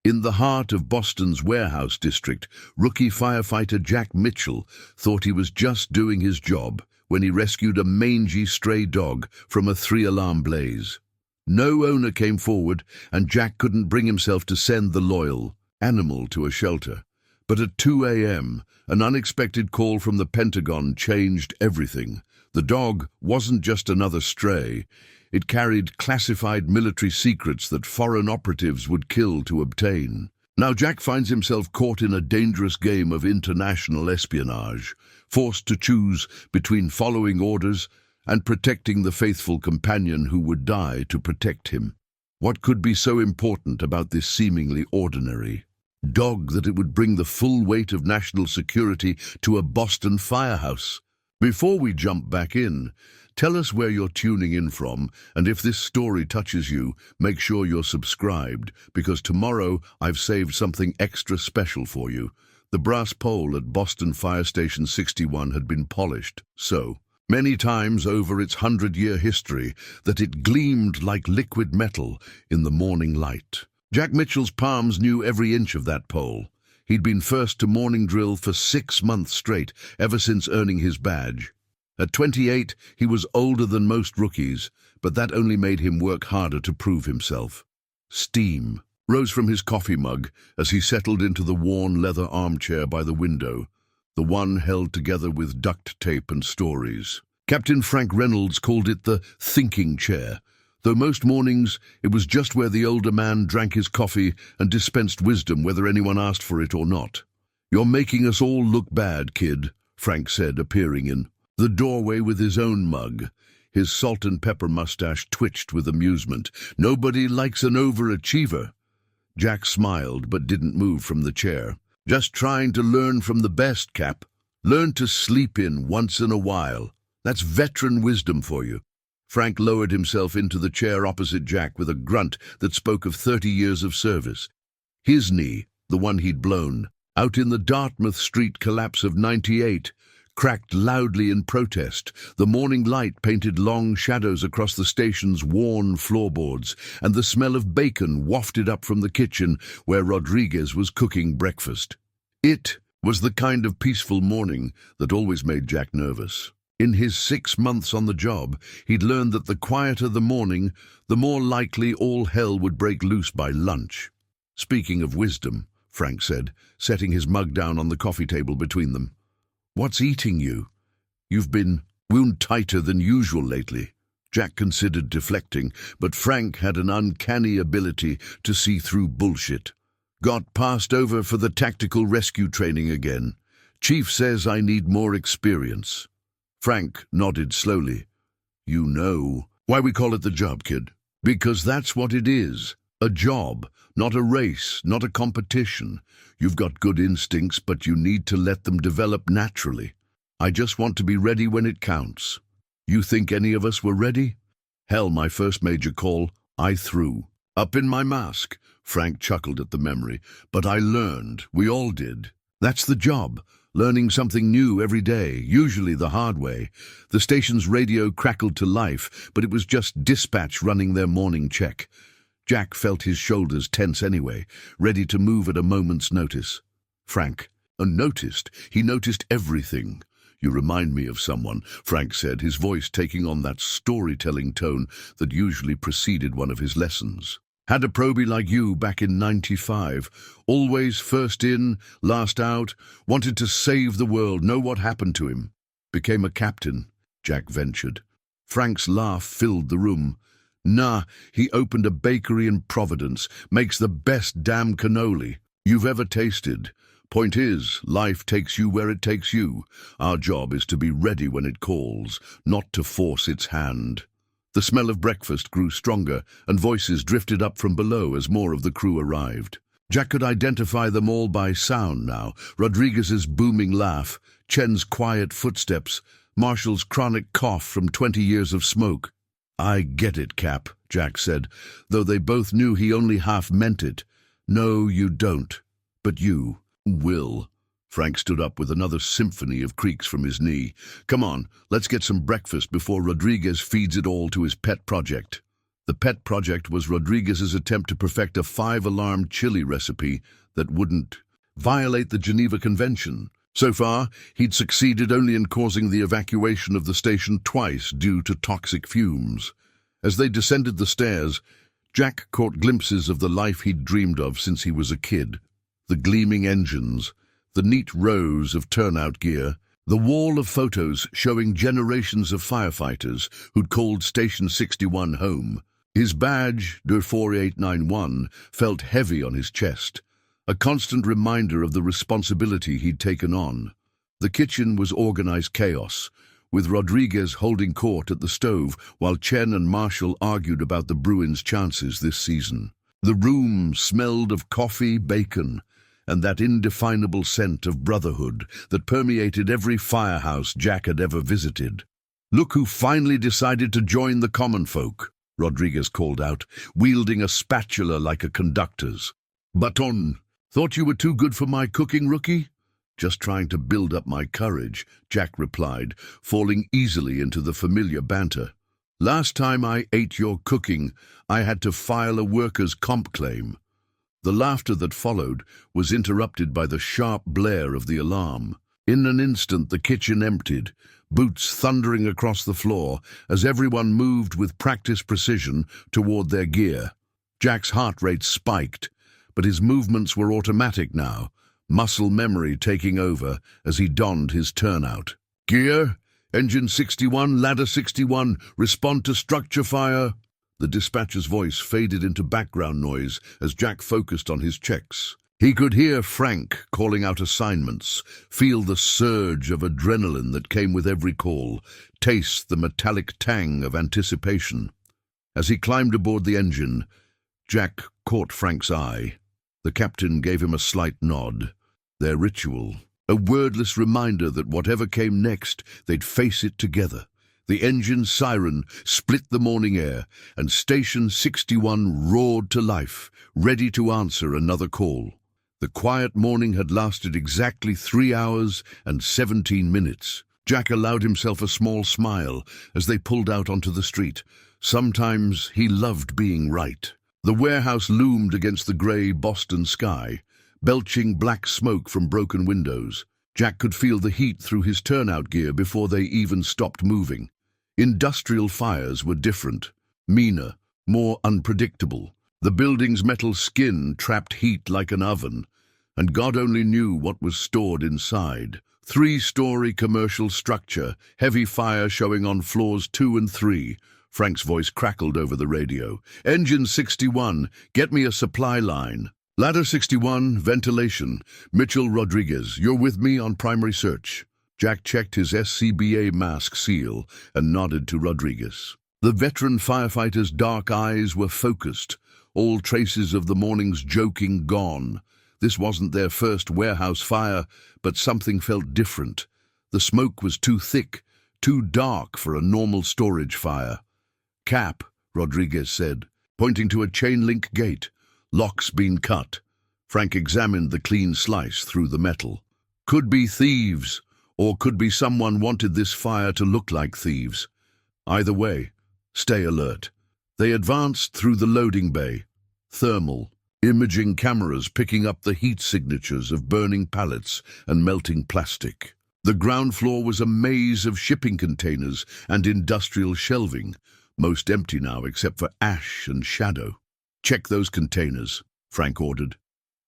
In the heart of Boston's warehouse district, rookie firefighter Jack Mitchell thought he was just doing his job when he rescued a mangy stray dog from a three-alarm blaze. No owner came forward, and Jack couldn't bring himself to send the loyal animal to a shelter. But at 2 a.m., an unexpected call from the Pentagon changed everything. The dog wasn't just another stray. It carried classified military secrets that foreign operatives would kill to obtain. Now Jack finds himself caught in a dangerous game of international espionage, forced to choose between following orders and protecting the faithful companion who would die to protect him. What could be so important about this seemingly ordinary dog that it would bring the full weight of national security to a Boston firehouse? Before we jump back in, tell us where you're tuning in from, and if this story touches you, make sure you're subscribed, because tomorrow I've saved something extra special for you. The brass pole at Boston Fire Station 61 had been polished so many times over its 100-year history that it gleamed like liquid metal in the morning light. Jack Mitchell's palms knew every inch of that pole. He'd been first to morning drill for 6 months straight, ever since earning his badge. At 28, he was older than most rookies, but that only made him work harder to prove himself. Steam rose from his coffee mug as he settled into the worn leather armchair by the window, the one held together with duct tape and stories. Captain Frank Reynolds called it the thinking chair, though most mornings it was just where the older man drank his coffee and dispensed wisdom whether anyone asked for it or not. "You're making us all look bad, kid," Frank said, appearing in the doorway with his own mug. His salt and pepper mustache twitched with amusement. "Nobody likes an overachiever." Jack smiled but didn't move from the chair. "Just trying to learn from the best, Cap. Learn to sleep in once in a while. That's veteran wisdom for you." Frank lowered himself into the chair opposite Jack with a grunt that spoke of 30 years of service. His knee, the one he'd blown, out in the Dartmouth Street collapse of '98, cracked loudly in protest. The morning light painted long shadows across the station's worn floorboards, and the smell of bacon wafted up from the kitchen where Rodriguez was cooking breakfast. It was the kind of peaceful morning that always made Jack nervous. In his 6 months on the job, he'd learned that the quieter the morning, the more likely all hell would break loose by lunch. "Speaking of wisdom," Frank said, setting his mug down on the coffee table between them, "what's eating you? You've been wound tighter than usual lately." Jack considered deflecting, but Frank had an uncanny ability to see through bullshit. "Got passed over for the tactical rescue training again. Chief says I need more experience." Frank nodded slowly. "You know why we call it the job, kid? Because that's what it is. A job, not a race, not a competition. You've got good instincts, but you need to let them develop naturally. I just want to be ready when it counts. You think any of us were ready? Hell, my first major call, I threw up in my mask." Frank chuckled at the memory. "But I learned. We all did. That's the job. Learning something new every day, usually the hard way." The station's radio crackled to life, but it was just dispatch running their morning check. Jack felt his shoulders tense anyway, ready to move at a moment's notice. Frank noticed. He noticed everything. "You remind me of someone," Frank said, his voice taking on that storytelling tone that usually preceded one of his lessons. "Had a probie like you back in '95. Always first in, last out. Wanted to save the world. Know what happened to him?" "Became a captain," Jack ventured. Frank's laugh filled the room. "Nah, he opened a bakery in Providence. Makes the best damn cannoli you've ever tasted. Point is, life takes you where it takes you. Our job is to be ready when it calls, not to force its hand." The smell of breakfast grew stronger, and voices drifted up from below as more of the crew arrived. Jack could identify them all by sound now. Rodriguez's booming laugh, Chen's quiet footsteps, Marshall's chronic cough from 20 years of smoke. "I get it, Cap," Jack said, though they both knew he only half meant it. "No, you don't. But you will." Frank stood up with another symphony of creaks from his knee. "Come on, let's get some breakfast before Rodriguez feeds it all to his pet project." The pet project was Rodriguez's attempt to perfect a 5-alarm chili recipe that wouldn't violate the Geneva Convention. So far, he'd succeeded only in causing the evacuation of the station twice due to toxic fumes. As they descended the stairs, Jack caught glimpses of the life he'd dreamed of since he was a kid. The gleaming engines, the neat rows of turnout gear, the wall of photos showing generations of firefighters who'd called Station 61 home. His badge, de 4891, felt heavy on his chest, a constant reminder of the responsibility he'd taken on. The kitchen was organized chaos, with Rodriguez holding court at the stove while Chen and Marshall argued about the Bruins' chances this season. The room smelled of coffee, bacon, and that indefinable scent of brotherhood that permeated every firehouse Jack had ever visited. "Look who finally decided to join the common folk," Rodriguez called out, wielding a spatula like a conductor's. "Baton, thought you were too good for my cooking, rookie?" "Just trying to build up my courage," Jack replied, falling easily into the familiar banter. "Last time I ate your cooking, I had to file a workers' comp claim." The laughter that followed was interrupted by the sharp blare of the alarm. In an instant the kitchen emptied, boots thundering across the floor as everyone moved with practiced precision toward their gear. Jack's heart rate spiked, but his movements were automatic now, muscle memory taking over as he donned his turnout. "Gear, engine 61, ladder 61, respond to structure fire." The dispatcher's voice faded into background noise as Jack focused on his checks. He could hear Frank calling out assignments, feel the surge of adrenaline that came with every call, taste the metallic tang of anticipation. As he climbed aboard the engine, Jack caught Frank's eye. The captain gave him a slight nod. Their ritual, a wordless reminder that whatever came next, they'd face it together. The engine's siren split the morning air, and Station 61 roared to life, ready to answer another call. The quiet morning had lasted exactly 3 hours and 17 minutes. Jack allowed himself a small smile as they pulled out onto the street. Sometimes he loved being right. The warehouse loomed against the grey Boston sky, belching black smoke from broken windows. Jack could feel the heat through his turnout gear before they even stopped moving. Industrial fires were different, meaner, more unpredictable. The building's metal skin trapped heat like an oven, and God only knew what was stored inside. 3-story commercial structure, heavy fire showing on floors 2 and 3. Frank's voice crackled over the radio. "Engine 61, get me a supply line." "Ladder 61, ventilation. Mitchell Rodriguez, you're with me on primary search." Jack checked his SCBA mask seal and nodded to Rodriguez. The veteran firefighter's dark eyes were focused, all traces of the morning's joking gone. This wasn't their first warehouse fire, but something felt different. The smoke was too thick, too dark for a normal storage fire. "Cap," Rodriguez said, pointing to a chain-link gate. "Lock's been cut." Frank examined the clean slice through the metal. "Could be thieves, or could be someone wanted this fire to look like thieves. Either way, stay alert." They advanced through the loading bay. Thermal, imaging cameras picking up the heat signatures of burning pallets and melting plastic. The ground floor was a maze of shipping containers and industrial shelving, most empty now except for ash and shadow. "Check those containers," Frank ordered.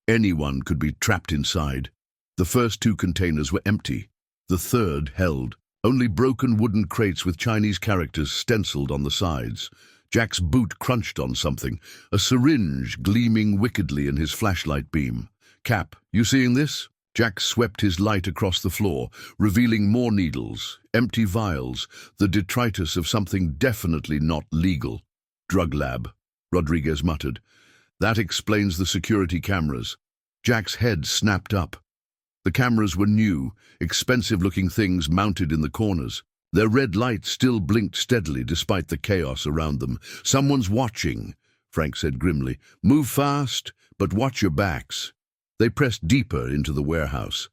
Anyone could be trapped inside. The first 2 containers were empty. The third held only broken wooden crates with Chinese characters stenciled on the sides. Jack's boot crunched on something, a syringe gleaming wickedly in his flashlight beam. "Cap, you seeing this?" Jack swept his light across the floor, revealing more needles, empty vials, the detritus of something definitely not legal. "Drug lab," Rodriguez muttered. "That explains the security cameras." Jack's head snapped up. The cameras were new, expensive-looking things mounted in the corners. Their red lights still blinked steadily despite the chaos around them. "Someone's watching," Frank said grimly. "Move fast, but watch your backs." They pressed deeper into the warehouse.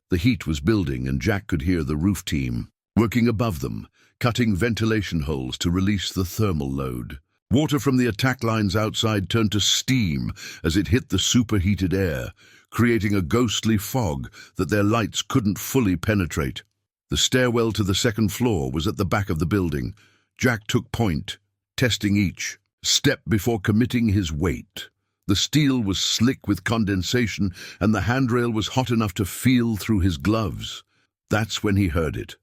The heat was building, and Jack could hear the roof team working above them, cutting ventilation holes to release the thermal load. Water from the attack lines outside turned to steam as it hit the superheated air, creating a ghostly fog that their lights couldn't fully penetrate. The stairwell to the second floor was at the back of the building. Jack took point, testing each step before committing his weight. The steel was slick with condensation, and the handrail was hot enough to feel through his gloves. That's when he heard it,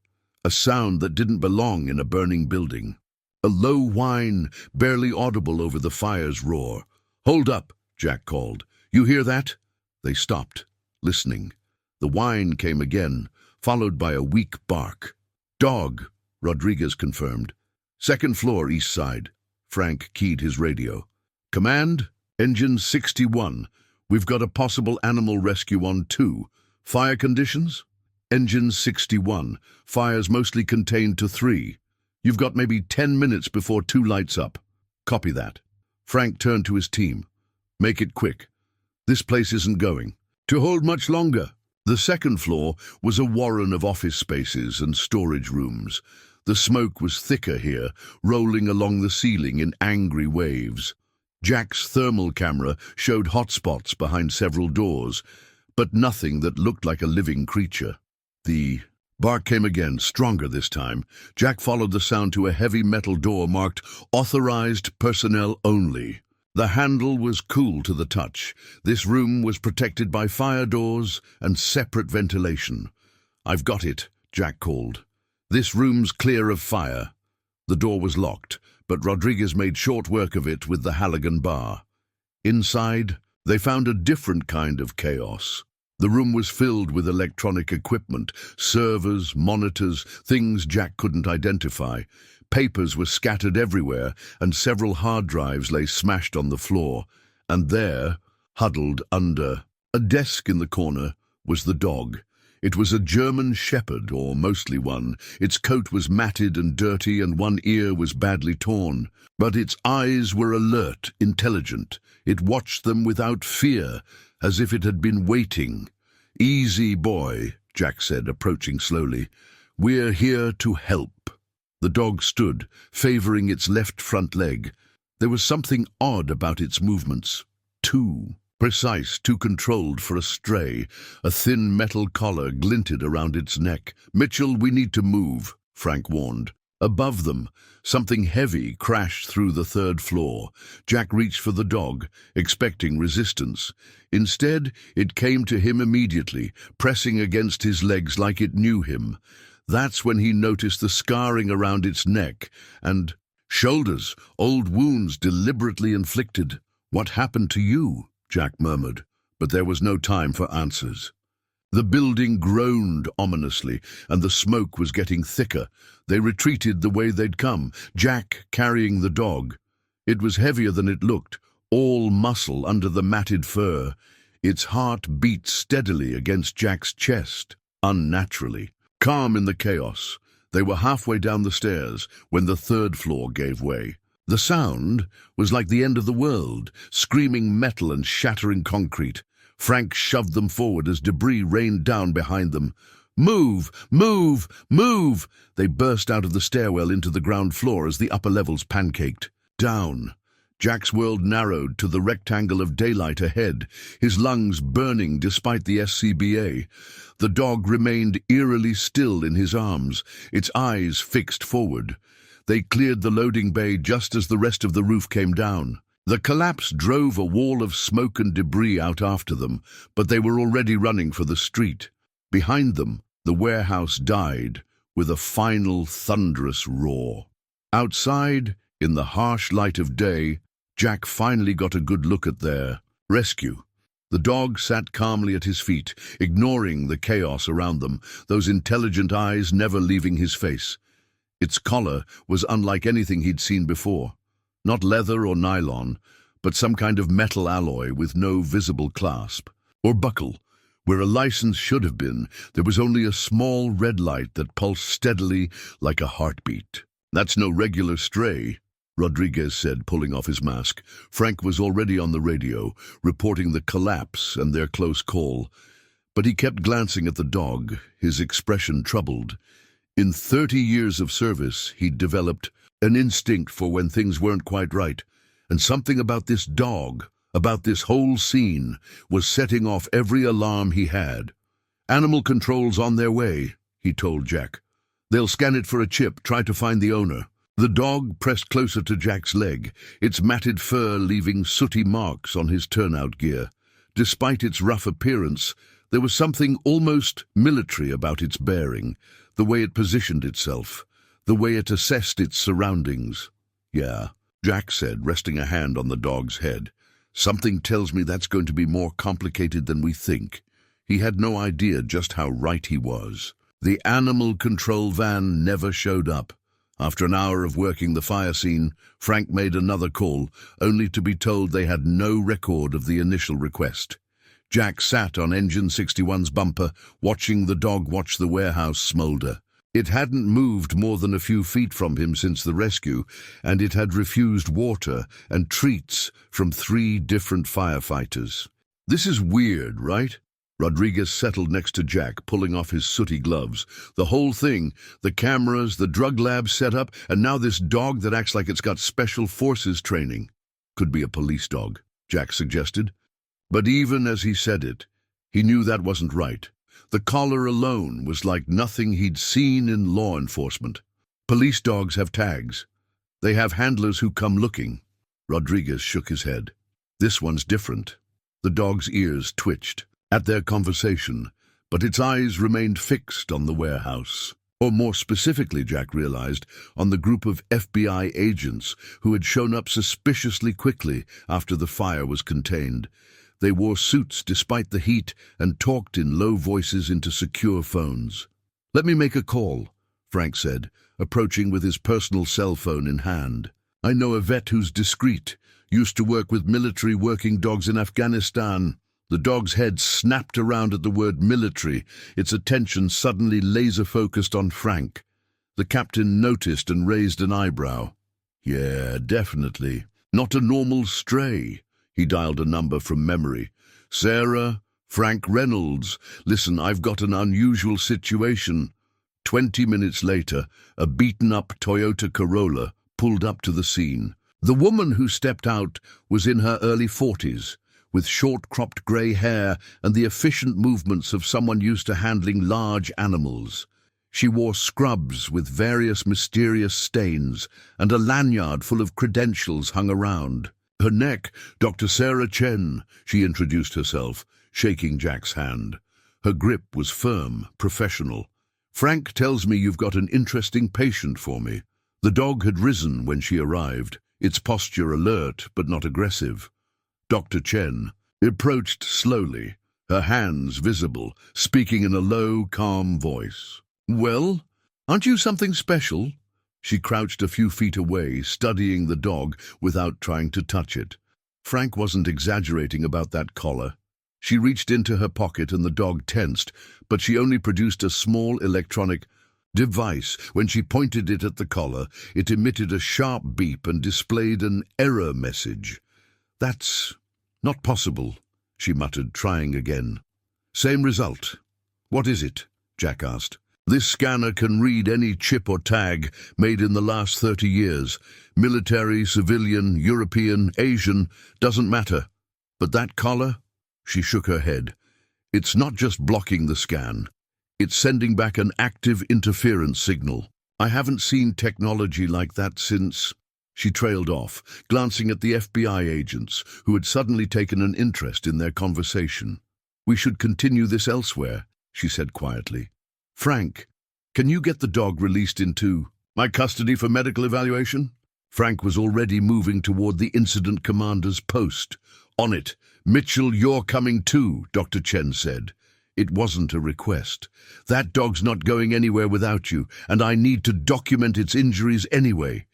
a sound that didn't belong in a burning building. A low whine, barely audible over the fire's roar. "Hold up," Jack called. "You hear that?" They stopped, listening. The whine came again, followed by a weak bark. "Dog," Rodriguez confirmed. "Second floor, east side." Frank keyed his radio. "Command, Engine 61. We've got a possible animal rescue on 2. Fire conditions?" "Engine 61. Fire's mostly contained to 3. You've got maybe 10 minutes before 2 lights up." "Copy that." Frank turned to his team. "Make it quick. This place isn't going to hold much longer." The second floor was a warren of office spaces and storage rooms. The smoke was thicker here, rolling along the ceiling in angry waves. Jack's thermal camera showed hotspots behind several doors, but nothing that looked like a living creature. The bark came again, stronger this time. Jack followed the sound to a heavy metal door marked "Authorized Personnel Only." The handle was cool to the touch. This room was protected by fire doors and separate ventilation. "I've got it," Jack called. "This room's clear of fire." The door was locked, but Rodriguez made short work of it with the Halligan bar. Inside, they found a different kind of chaos. The room was filled with electronic equipment, servers, monitors, things Jack couldn't identify. Papers were scattered everywhere, and several hard drives lay smashed on the floor. And there, huddled under a desk in the corner, was the dog. It was a German shepherd, or mostly one. Its coat was matted and dirty, and one ear was badly torn. But its eyes were alert, intelligent. It watched them without fear, as if it had been waiting. "Easy, boy," Jack said, approaching slowly. "We're here to help." The dog stood, favoring its left front leg. There was something odd about its movements. Too precise, too controlled for a stray. A thin metal collar glinted around its neck. "Mitchell, we need to move," Frank warned. Above them, something heavy crashed through the third floor. Jack reached for the dog, expecting resistance. Instead, it came to him immediately, pressing against his legs like it knew him. That's when he noticed the scarring around its neck and shoulders, old wounds deliberately inflicted. "What happened to you?" Jack murmured, but there was no time for answers. The building groaned ominously, and the smoke was getting thicker. They retreated the way they'd come, Jack carrying the dog. It was heavier than it looked, all muscle under the matted fur. Its heart beat steadily against Jack's chest, unnaturally. Calm in the chaos, they were halfway down the stairs when the third floor gave way. The sound was like the end of the world, screaming metal and shattering concrete. Frank shoved them forward as debris rained down behind them. "Move! Move! Move!" They burst out of the stairwell into the ground floor as the upper levels pancaked. Down. Jack's world narrowed to the rectangle of daylight ahead, his lungs burning despite the SCBA. The dog remained eerily still in his arms, its eyes fixed forward. They cleared the loading bay just as the rest of the roof came down. The collapse drove a wall of smoke and debris out after them, but they were already running for the street. Behind them, the warehouse died with a final thunderous roar. Outside, in the harsh light of day, Jack finally got a good look at their rescue. The dog sat calmly at his feet, ignoring the chaos around them, those intelligent eyes never leaving his face. Its collar was unlike anything he'd seen before. Not leather or nylon, but some kind of metal alloy with no visible clasp or buckle. Where a license should have been, there was only a small red light that pulsed steadily like a heartbeat. "That's no regular stray," Rodriguez said, pulling off his mask. Frank was already on the radio, reporting the collapse and their close call. But he kept glancing at the dog, his expression troubled. In 30 years of service, he'd developed an instinct for when things weren't quite right, and something about this dog, about this whole scene, was setting off every alarm he had. "Animal control's on their way," he told Jack. "They'll scan it for a chip, try to find the owner." The dog pressed closer to Jack's leg, its matted fur leaving sooty marks on his turnout gear. Despite its rough appearance, there was something almost military about its bearing, the way it positioned itself, the way it assessed its surroundings. "Yeah," Jack said, resting a hand on the dog's head. "Something tells me that's going to be more complicated than we think." He had no idea just how right he was. The animal control van never showed up. After an hour of working the fire scene, Frank made another call, only to be told they had no record of the initial request. Jack sat on Engine 61's bumper, watching the dog watch the warehouse smolder. It hadn't moved more than a few feet from him since the rescue, and it had refused water and treats from 3 different firefighters. "This is weird, right?" Rodriguez settled next to Jack, pulling off his sooty gloves. "The whole thing, the cameras, the drug lab set up, and now this dog that acts like it's got special forces training." "Could be a police dog," Jack suggested. But even as he said it, he knew that wasn't right. The collar alone was like nothing he'd seen in law enforcement. Police dogs have tags. They have handlers who come looking. Rodriguez shook his head. "This one's different." The dog's ears twitched at their conversation, but its eyes remained fixed on the warehouse. Or more specifically, Jack realized, on the group of FBI agents who had shown up suspiciously quickly after the fire was contained. They wore suits despite the heat and talked in low voices into secure phones. "Let me make a call," Frank said, approaching with his personal cell phone in hand. "I know a vet who's discreet, used to work with military working dogs in Afghanistan." The dog's head snapped around at the word military, its attention suddenly laser-focused on Frank. The captain noticed and raised an eyebrow. "Yeah, definitely. Not a normal stray." He dialed a number from memory. "Sarah, Frank Reynolds. Listen, I've got an unusual situation." 20 minutes later, a beaten-up Toyota Corolla pulled up to the scene. The woman who stepped out was in her early 40s. With short-cropped grey hair and the efficient movements of someone used to handling large animals. She wore scrubs with various mysterious stains, and a lanyard full of credentials hung around. Her neck, "Dr. Sarah Chen," she introduced herself, shaking Jack's hand. Her grip was firm, professional. "Frank tells me you've got an interesting patient for me." The dog had risen when she arrived, its posture alert but not aggressive. Dr. Chen approached slowly, her hands visible, speaking in a low, calm voice. "Well, aren't you something special?" She crouched a few feet away, studying the dog without trying to touch it. Frank wasn't exaggerating about that collar. She reached into her pocket and the dog tensed, but she only produced a small electronic device. When she pointed it at the collar, it emitted a sharp beep and displayed an error message. "That's not possible," she muttered, trying again. "Same result." "What is it?" Jack asked. "This scanner can read any chip or tag made in the last 30 years. Military, civilian, European, Asian, doesn't matter. But that collar?" She shook her head. "It's not just blocking the scan. It's sending back an active interference signal. I haven't seen technology like that since..." She trailed off, glancing at the FBI agents, who had suddenly taken an interest in their conversation. "We should continue this elsewhere," she said quietly. "Frank, can you get the dog released into my custody for medical evaluation?" Frank was already moving toward the incident commander's post. "On it. Mitchell, you're coming too," Dr. Chen said. "It wasn't a request. That dog's not going anywhere without you, and I need to document its injuries anyway."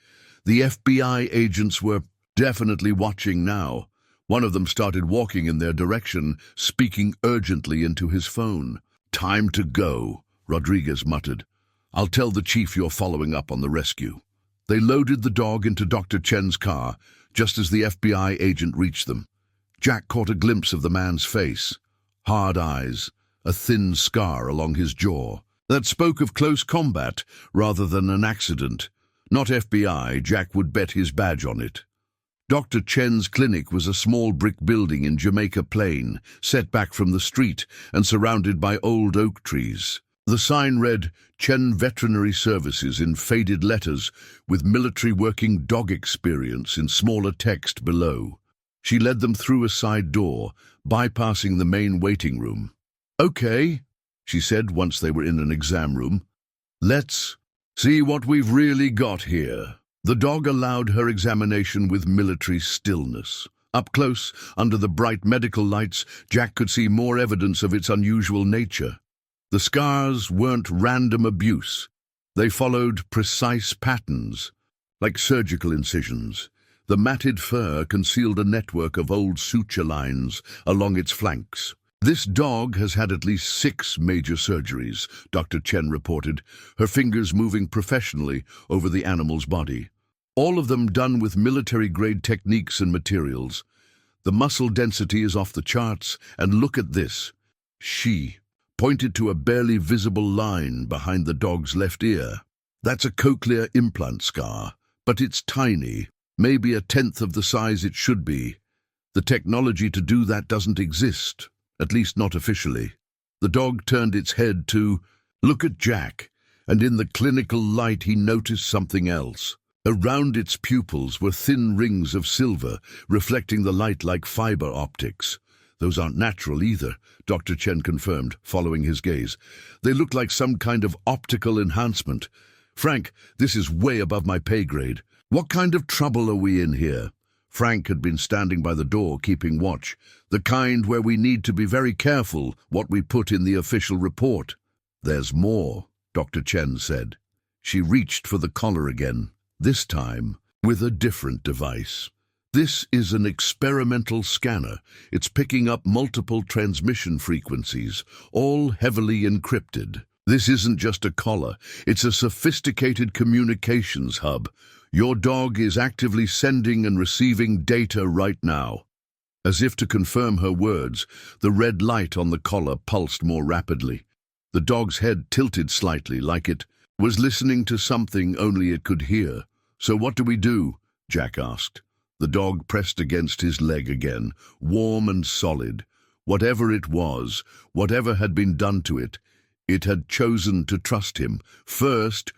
The FBI agents were definitely watching now. One of them started walking in their direction, speaking urgently into his phone. "Time to go," Rodriguez muttered. "I'll tell the chief you're following up on the rescue." They loaded the dog into Dr. Chen's car, just as the FBI agent reached them. Jack caught a glimpse of the man's face. Hard eyes, a thin scar along his jaw. That spoke of close combat rather than an accident. Not FBI, Jack would bet his badge on it. Dr. Chen's clinic was a small brick building in Jamaica Plain, set back from the street and surrounded by old oak trees. The sign read, Chen Veterinary Services in faded letters, with military working dog experience in smaller text below. She led them through a side door, bypassing the main waiting room. "Okay," she said once they were in an exam room. "Let's see what we've really got here." The dog allowed her examination with military stillness. Up close, under the bright medical lights, Jack could see more evidence of its unusual nature. The scars weren't random abuse. They followed precise patterns, like surgical incisions. The matted fur concealed a network of old suture lines along its flanks. "This dog has had at least 6 major surgeries," Dr. Chen reported, her fingers moving professionally over the animal's body. "All of them done with military-grade techniques and materials. The muscle density is off the charts, and look at this." She pointed to a barely visible line behind the dog's left ear. "That's a cochlear implant scar, but it's tiny, maybe 1/10 of the size it should be. The technology to do that doesn't exist. At least not officially." The dog turned its head to look at Jack, and in the clinical light he noticed something else. Around its pupils were thin rings of silver, reflecting the light like fiber optics. "Those aren't natural either," Dr. Chen confirmed, following his gaze. "They look like some kind of optical enhancement. Frank, this is way above my pay grade. What kind of trouble are we in here?" Frank had been standing by the door, keeping watch. "The kind where we need to be very careful what we put in the official report." "There's more," Dr. Chen said. She reached for the collar again, this time with a different device. "This is an experimental scanner. It's picking up multiple transmission frequencies, all heavily encrypted. This isn't just a collar, it's a sophisticated communications hub. Your dog is actively sending and receiving data right now." As if to confirm her words, the red light on the collar pulsed more rapidly. The dog's head tilted slightly, like it was listening to something only it could hear. "So what do we do?" Jack asked. The dog pressed against his leg again, warm and solid. Whatever it was, whatever had been done to it, it had chosen to trust him. "First,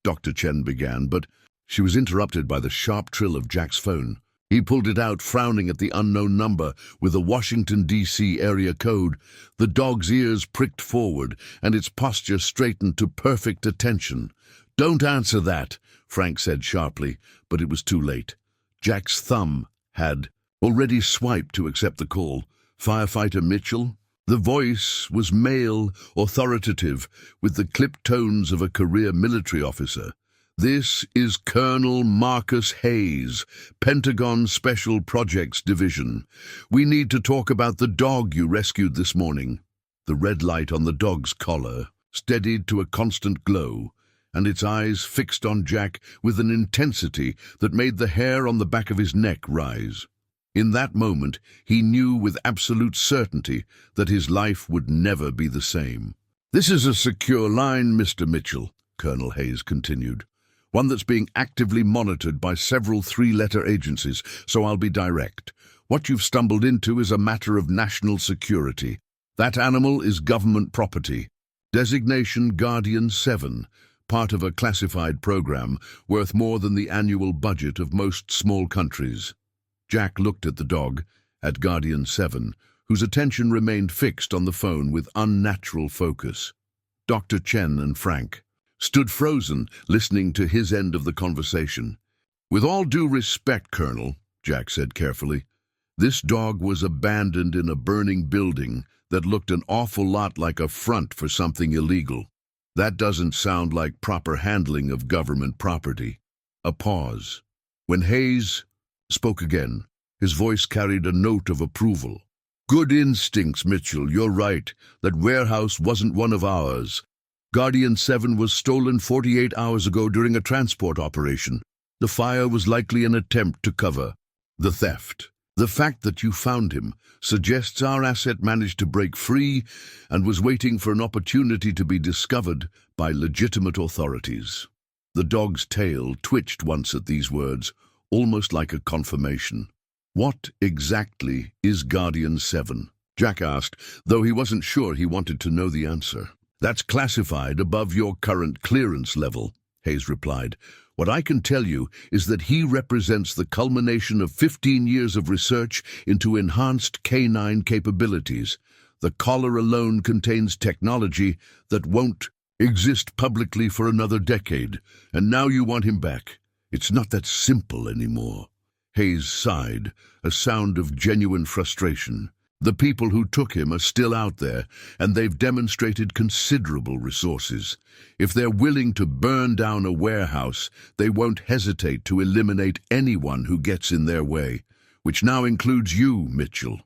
Dr. Chen began, but she was interrupted by the sharp trill of Jack's phone. He pulled it out, frowning at the unknown number with a Washington, D.C. area code. The dog's ears pricked forward, and its posture straightened to perfect attention. "Don't answer that," Frank said sharply, but it was too late. Jack's thumb had already swiped to accept the call. "Firefighter Mitchell?" The voice was male, authoritative, with the clipped tones of a career military officer. "This is Colonel Marcus Hayes, Pentagon Special Projects Division. We need to talk about the dog you rescued this morning." The red light on the dog's collar steadied to a constant glow, and its eyes fixed on Jack with an intensity that made the hair on the back of his neck rise. In that moment, he knew with absolute certainty that his life would never be the same. "This is a secure line, Mr. Mitchell," Colonel Hayes continued. "One that's being actively monitored by several 3-letter agencies, so I'll be direct. What you've stumbled into is a matter of national security. That animal is government property. Designation Guardian 7, part of a classified program worth more than the annual budget of most small countries." Jack looked at the dog, at Guardian 7, whose attention remained fixed on the phone with unnatural focus. Dr. Chen and Frank stood frozen, listening to his end of the conversation. "With all due respect, Colonel," Jack said carefully, "this dog was abandoned in a burning building that looked an awful lot like a front for something illegal. That doesn't sound like proper handling of government property." A pause. When Hayes spoke again, his voice carried a note of approval. "Good instincts, Mitchell, you're right. That warehouse wasn't one of ours. Guardian 7 was stolen 48 hours ago during a transport operation. The fire was likely an attempt to cover the theft. The fact that you found him suggests our asset managed to break free and was waiting for an opportunity to be discovered by legitimate authorities." The dog's tail twitched once at these words, almost like a confirmation. "What exactly is Guardian 7? Jack asked, though he wasn't sure he wanted to know the answer. "That's classified above your current clearance level," Hayes replied. "What I can tell you is that he represents the culmination of 15 years of research into enhanced canine capabilities. The collar alone contains technology that won't exist publicly for another decade, and now you want him back. It's not that simple anymore." Hayes sighed, a sound of genuine frustration. The people who took him are still out there, and they've demonstrated considerable resources. If they're willing to burn down a warehouse, they won't hesitate to eliminate anyone who gets in their way, which now includes you, Mitchell.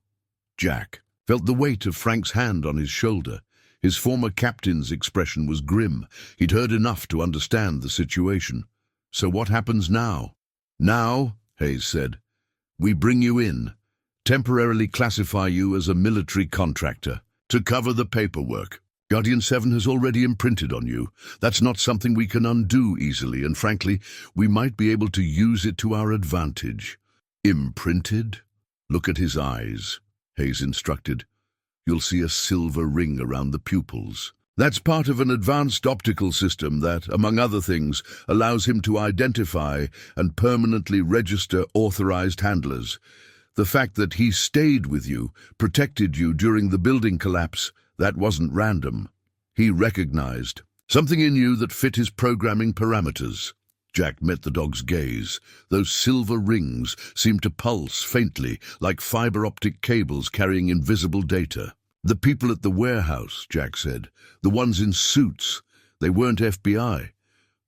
Jack felt the weight of Frank's hand on his shoulder. His former captain's expression was grim. He'd heard enough to understand the situation. "So what happens now?" "Now," Hayes said, "we bring you in, temporarily classify you as a military contractor to cover the paperwork. Guardian 7 has already imprinted on you. That's not something we can undo easily, and frankly, we might be able to use it to our advantage." "Imprinted?" "Look at his eyes," Hayes instructed. "You'll see a silver ring around the pupils. That's part of an advanced optical system that, among other things, allows him to identify and permanently register authorized handlers. The fact that he stayed with you, protected you during the building collapse, that wasn't random. He recognized something in you that fit his programming parameters." Jack met the dog's gaze. Those silver rings seemed to pulse faintly, like fiber-optic cables carrying invisible data. "The people at the warehouse," Jack said. "The ones in suits. They weren't FBI."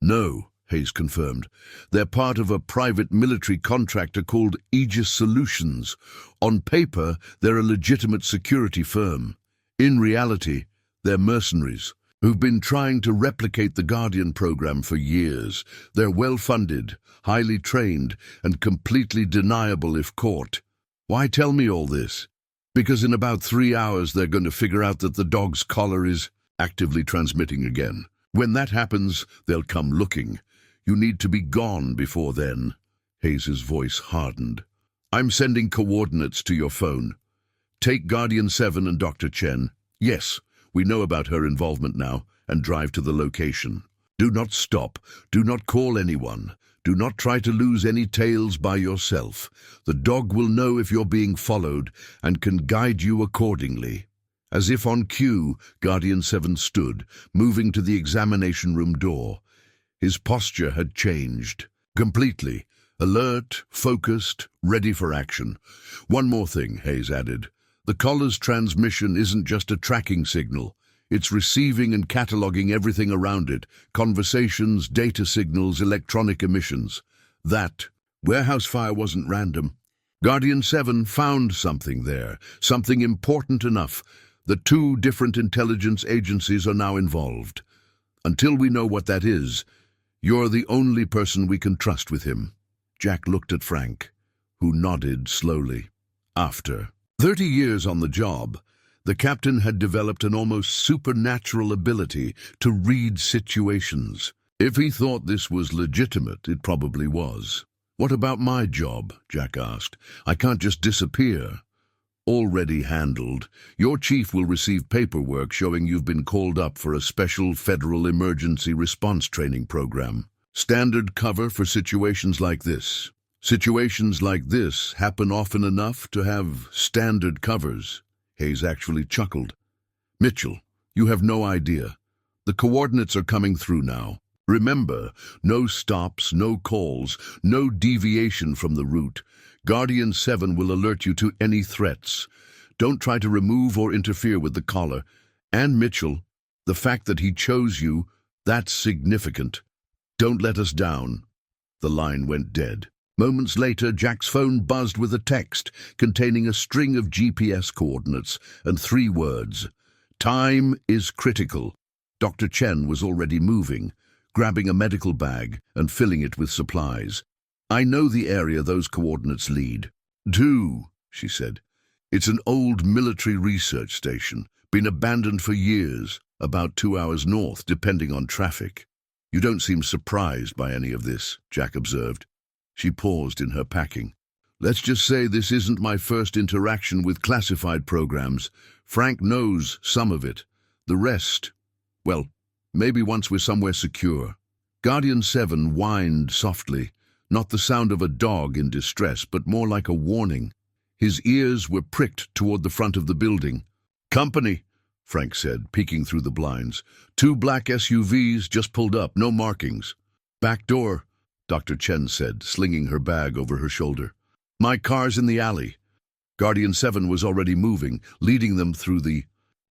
"No," Hayes confirmed. "They're part of a private military contractor called Aegis Solutions. On paper, they're a legitimate security firm. In reality, they're mercenaries who've been trying to replicate the Guardian program for years. They're well-funded, highly trained, and completely deniable if caught." "Why tell me all this?" "Because in about 3 hours they're going to figure out that the dog's collar is actively transmitting again. When that happens, they'll come looking. You need to be gone before then." Hayes's voice hardened. "I'm sending coordinates to your phone. Take Guardian 7 and Dr. Chen. Yes, we know about her involvement now, and drive to the location. Do not stop. Do not call anyone. Do not try to lose any tails by yourself. The dog will know if you're being followed and can guide you accordingly." As if on cue, Guardian 7 stood, moving to the examination room door. His posture had changed completely. Alert, focused, ready for action. "One more thing," Hayes added. "The collar's transmission isn't just a tracking signal. It's receiving and cataloging everything around it. Conversations, data signals, electronic emissions. That warehouse fire wasn't random. Guardian 7 found something there, something important enough. The 2 different intelligence agencies are now involved. Until we know what that is, you're the only person we can trust with him." Jack looked at Frank, who nodded slowly. After 30 years on the job, the captain had developed an almost supernatural ability to read situations. If he thought this was legitimate, it probably was. "What about my job?" Jack asked. "I can't just disappear." "Already handled. Your chief will receive paperwork showing you've been called up for a special federal emergency response training program. Standard cover for situations like this. Situations like this happen often enough to have standard covers." Hayes actually chuckled. "Mitchell, you have no idea. The coordinates are coming through now. Remember, no stops, no calls, no deviation from the route. Guardian 7 will alert you to any threats. Don't try to remove or interfere with the collar. And Mitchell, the fact that he chose you, that's significant. Don't let us down." The line went dead. Moments later, Jack's phone buzzed with a text containing a string of GPS coordinates and 3 words. "Time is critical." Dr. Chen was already moving, grabbing a medical bag and filling it with supplies. "I know the area those coordinates lead." "Do," she said. "It's an old military research station, been abandoned for years, about 2 hours north, depending on traffic. You don't seem surprised by any of this, Jack observed. She paused in her packing. Let's just say this isn't my first interaction with classified programs. Frank knows some of it. The rest, well, maybe once we're somewhere secure. Guardian 7 whined softly, not the sound of a dog in distress, but more like a warning. His ears were pricked toward the front of the building. Company, Frank said, peeking through the blinds. 2 black SUVs just pulled up, no markings. Back door, Dr. Chen said, slinging her bag over her shoulder. My car's in the alley. Guardian 7 was already moving, leading them through the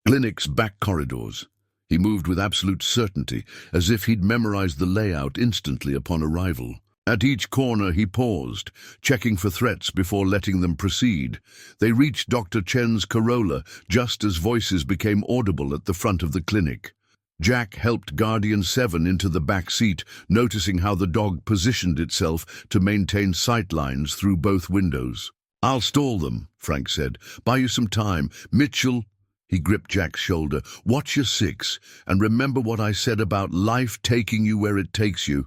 clinic's back corridors. He moved with absolute certainty, as if he'd memorized the layout instantly upon arrival. At each corner he paused, checking for threats before letting them proceed. They reached Dr. Chen's Corolla just as voices became audible at the front of the clinic. Jack helped Guardian 7 into the back seat, noticing how the dog positioned itself to maintain sight lines through both windows. I'll stall them, Frank said. Buy you some time. Mitchell, he gripped Jack's shoulder. Watch your 6, and remember what I said about life taking you where it takes you.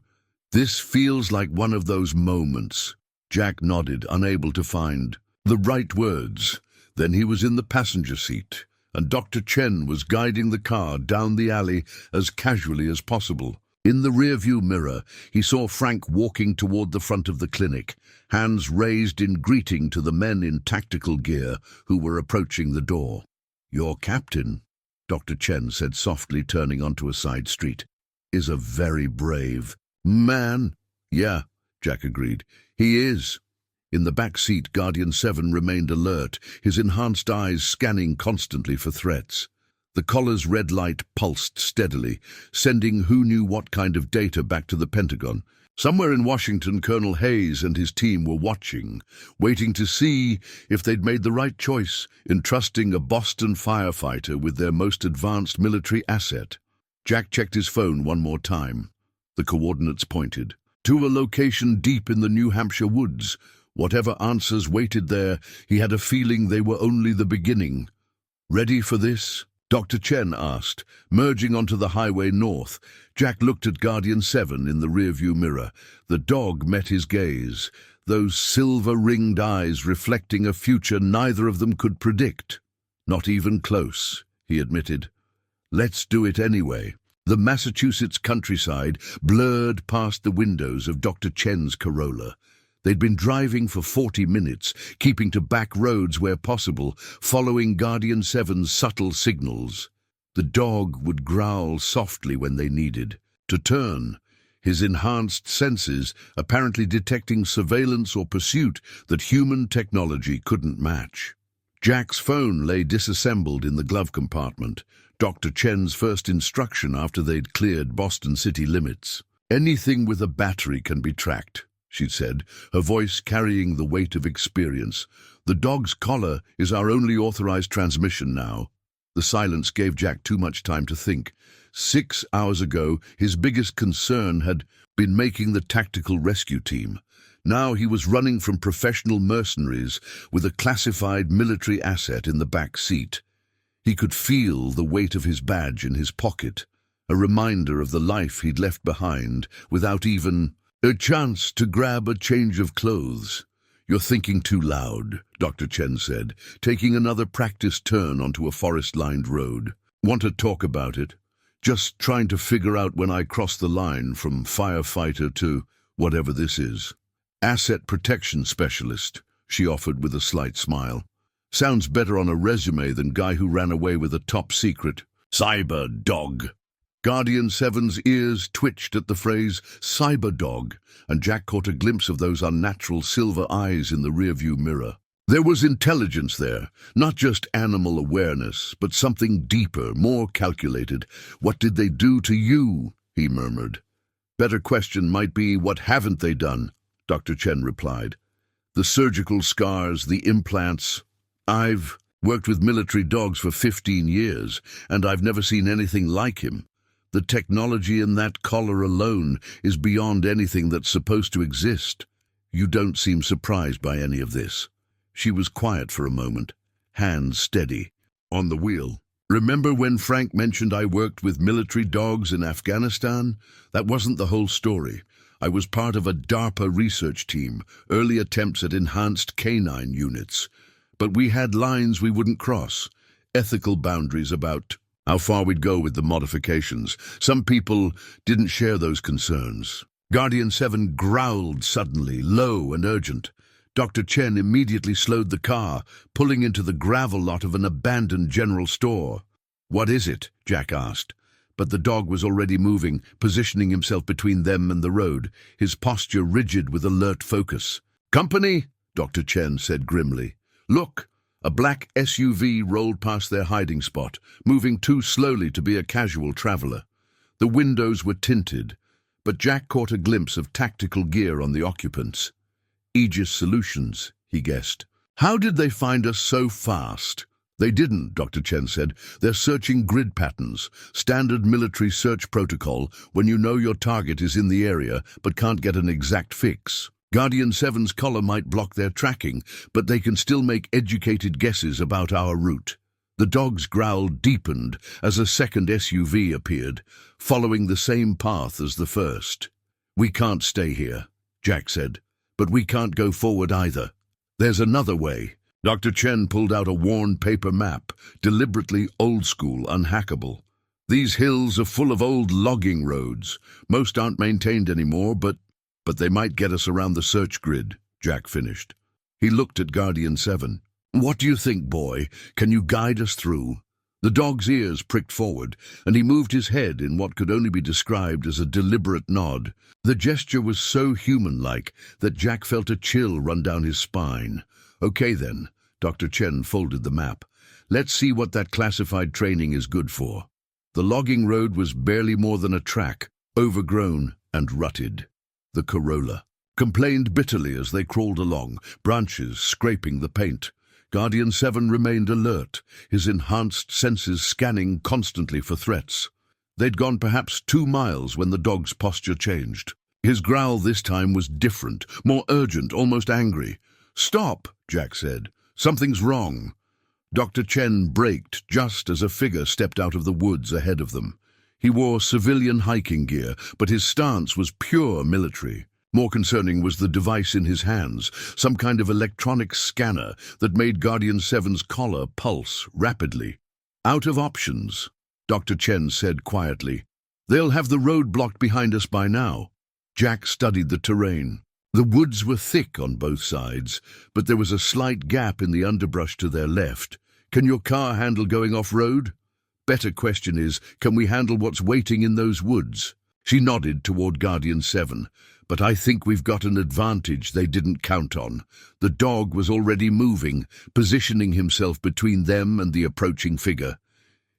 This feels like one of those moments. Jack nodded, unable to find the right words. Then he was in the passenger seat, and Dr. Chen was guiding the car down the alley as casually as possible. In the rearview mirror, he saw Frank walking toward the front of the clinic, hands raised in greeting to the men in tactical gear who were approaching the door. Your captain, Dr. Chen said softly, turning onto a side street, is a very brave man. Yeah, Jack agreed. He is. In the back seat, Guardian 7 remained alert, his enhanced eyes scanning constantly for threats. The collar's red light pulsed steadily, sending who knew what kind of data back to the Pentagon. Somewhere in Washington, Colonel Hayes and his team were watching, waiting to see if they'd made the right choice in trusting a Boston firefighter with their most advanced military asset. Jack checked his phone one more time. The coordinates pointed to a location deep in the New Hampshire woods. Whatever answers waited there, he had a feeling they were only the beginning. Ready for this? Dr. Chen asked, merging onto the highway north. Jack looked at Guardian 7 in the rearview mirror. The dog met his gaze, those silver-ringed eyes reflecting a future neither of them could predict. Not even close, he admitted. Let's do it anyway. The Massachusetts countryside blurred past the windows of Dr. Chen's Corolla. They'd been driving for 40 minutes, keeping to back roads where possible, following Guardian 7's subtle signals. The dog would growl softly when they needed to turn, his enhanced senses apparently detecting surveillance or pursuit that human technology couldn't match. Jack's phone lay disassembled in the glove compartment, Dr. Chen's first instruction after they'd cleared Boston city limits. Anything with a battery can be tracked, she said, her voice carrying the weight of experience. The dog's collar is our only authorized transmission now. The silence gave Jack too much time to think. 6 hours ago, his biggest concern had been making the tactical rescue team. Now he was running from professional mercenaries with a classified military asset in the back seat. He could feel the weight of his badge in his pocket, a reminder of the life he'd left behind without even a chance to grab a change of clothes. You're thinking too loud, Dr. Chen said, taking another practice turn onto a forest-lined road. Want to talk about it? Just trying to figure out when I cross the line from firefighter to whatever this is. Asset protection specialist, she offered with a slight smile. Sounds better on a resume than guy who ran away with a top secret. Cyber dog. Guardian 7's ears twitched at the phrase cyber dog, and Jack caught a glimpse of those unnatural silver eyes in the rearview mirror. There was intelligence there, not just animal awareness, but something deeper, more calculated. What did they do to you? He murmured. Better question might be, what haven't they done? Dr. Chen replied. The surgical scars, the implants. I've worked with military dogs for 15 years, and I've never seen anything like him. The technology in that collar alone is beyond anything that's supposed to exist. You don't seem surprised by any of this. She was quiet for a moment, hands steady on the wheel. Remember when Frank mentioned I worked with military dogs in Afghanistan? That wasn't the whole story. I was part of a DARPA research team, early attempts at enhanced canine units. But we had lines we wouldn't cross, ethical boundaries about how far we'd go with the modifications. Some people didn't share those concerns. Guardian 7 growled suddenly, low and urgent. Dr. Chen immediately slowed the car, pulling into the gravel lot of an abandoned general store. "What is it?" Jack asked. But the dog was already moving, positioning himself between them and the road, his posture rigid with alert focus. "Company?" Dr. Chen said grimly. "Look!" A black SUV rolled past their hiding spot, moving too slowly to be a casual traveler. The windows were tinted, but Jack caught a glimpse of tactical gear on the occupants. Aegis Solutions, he guessed. "How did they find us so fast?" "They didn't," Dr. Chen said. "They're searching grid patterns, standard military search protocol when you know your target is in the area but can't get an exact fix. Guardian 7's collar might block their tracking, but they can still make educated guesses about our route." The dog's growl deepened as a second SUV appeared, following the same path as the first. "We can't stay here," Jack said, "but we can't go forward either. There's another way." Dr. Chen pulled out a worn paper map, deliberately old-school, unhackable. "These hills are full of old logging roads. Most aren't maintained anymore, but they might get us around the search grid," Jack finished. He looked at Guardian 7. "What do you think, boy? Can you guide us through?" The dog's ears pricked forward, and he moved his head in what could only be described as a deliberate nod. The gesture was so human-like that Jack felt a chill run down his spine. "Okay then," Dr. Chen folded the map. "Let's see what that classified training is good for." The logging road was barely more than a track, overgrown and rutted. The Corolla complained bitterly as they crawled along, branches scraping the paint. Guardian 7 remained alert, his enhanced senses scanning constantly for threats. They'd gone perhaps 2 miles when the dog's posture changed. His growl this time was different, more urgent, almost angry. "Stop," Jack said. "Something's wrong." Dr. Chen braked just as a figure stepped out of the woods ahead of them. He wore civilian hiking gear, but his stance was pure military. More concerning was the device in his hands, some kind of electronic scanner that made Guardian 7's collar pulse rapidly. "Out of options," Dr. Chen said quietly. "They'll have the road blocked behind us by now." Jack studied the terrain. The woods were thick on both sides, but there was a slight gap in the underbrush to their left. "Can your car handle going off-road?" "Better question is, can we handle what's waiting in those woods?" She nodded toward Guardian 7. "But I think we've got an advantage they didn't count on." The dog was already moving, positioning himself between them and the approaching figure.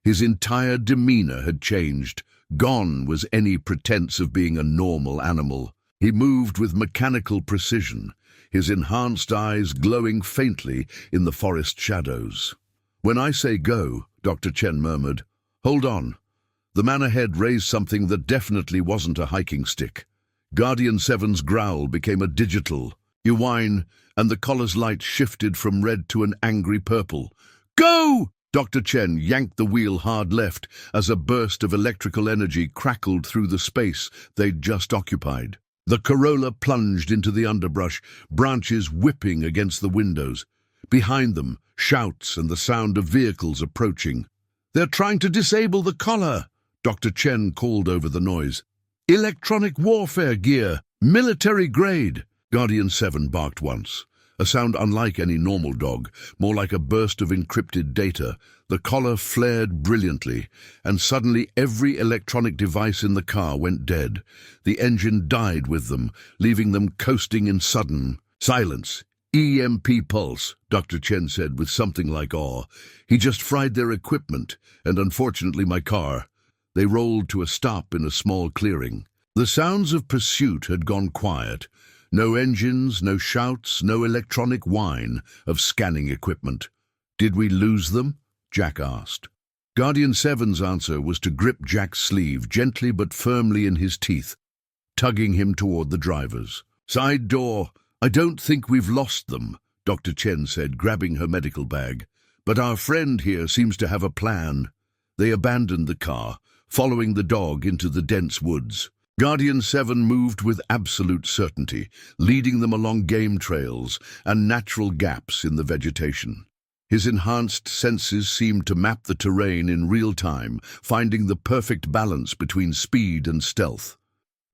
His entire demeanor had changed. Gone was any pretense of being a normal animal. He moved with mechanical precision, his enhanced eyes glowing faintly in the forest shadows. "When I say go," Dr. Chen murmured, "hold on." The man ahead raised something that definitely wasn't a hiking stick. Guardian 7's growl became a digital "you whine," and the collar's light shifted from red to an angry purple. "Go!" Dr. Chen yanked the wheel hard left as a burst of electrical energy crackled through the space they'd just occupied. The Corolla plunged into the underbrush, branches whipping against the windows. Behind them, shouts and the sound of vehicles approaching. "They're trying to disable the collar," Dr. Chen called over the noise. "Electronic warfare gear, military grade." Guardian 7 barked once, a sound unlike any normal dog, more like a burst of encrypted data. The collar flared brilliantly, and suddenly every electronic device in the car went dead. The engine died with them, leaving them coasting in sudden silence. "EMP pulse," Dr. Chen said with something like awe. "He just fried their equipment, and unfortunately my car." They rolled to a stop in a small clearing. The sounds of pursuit had gone quiet. No engines, no shouts, no electronic whine of scanning equipment. "Did we lose them?" Jack asked. Guardian 7's answer was to grip Jack's sleeve gently but firmly in his teeth, tugging him toward the drivers. "Side door. I don't think we've lost them," Dr. Chen said, grabbing her medical bag. "But our friend here seems to have a plan." They abandoned the car, following the dog into the dense woods. Guardian 7 moved with absolute certainty, leading them along game trails and natural gaps in the vegetation. His enhanced senses seemed to map the terrain in real time, finding the perfect balance between speed and stealth.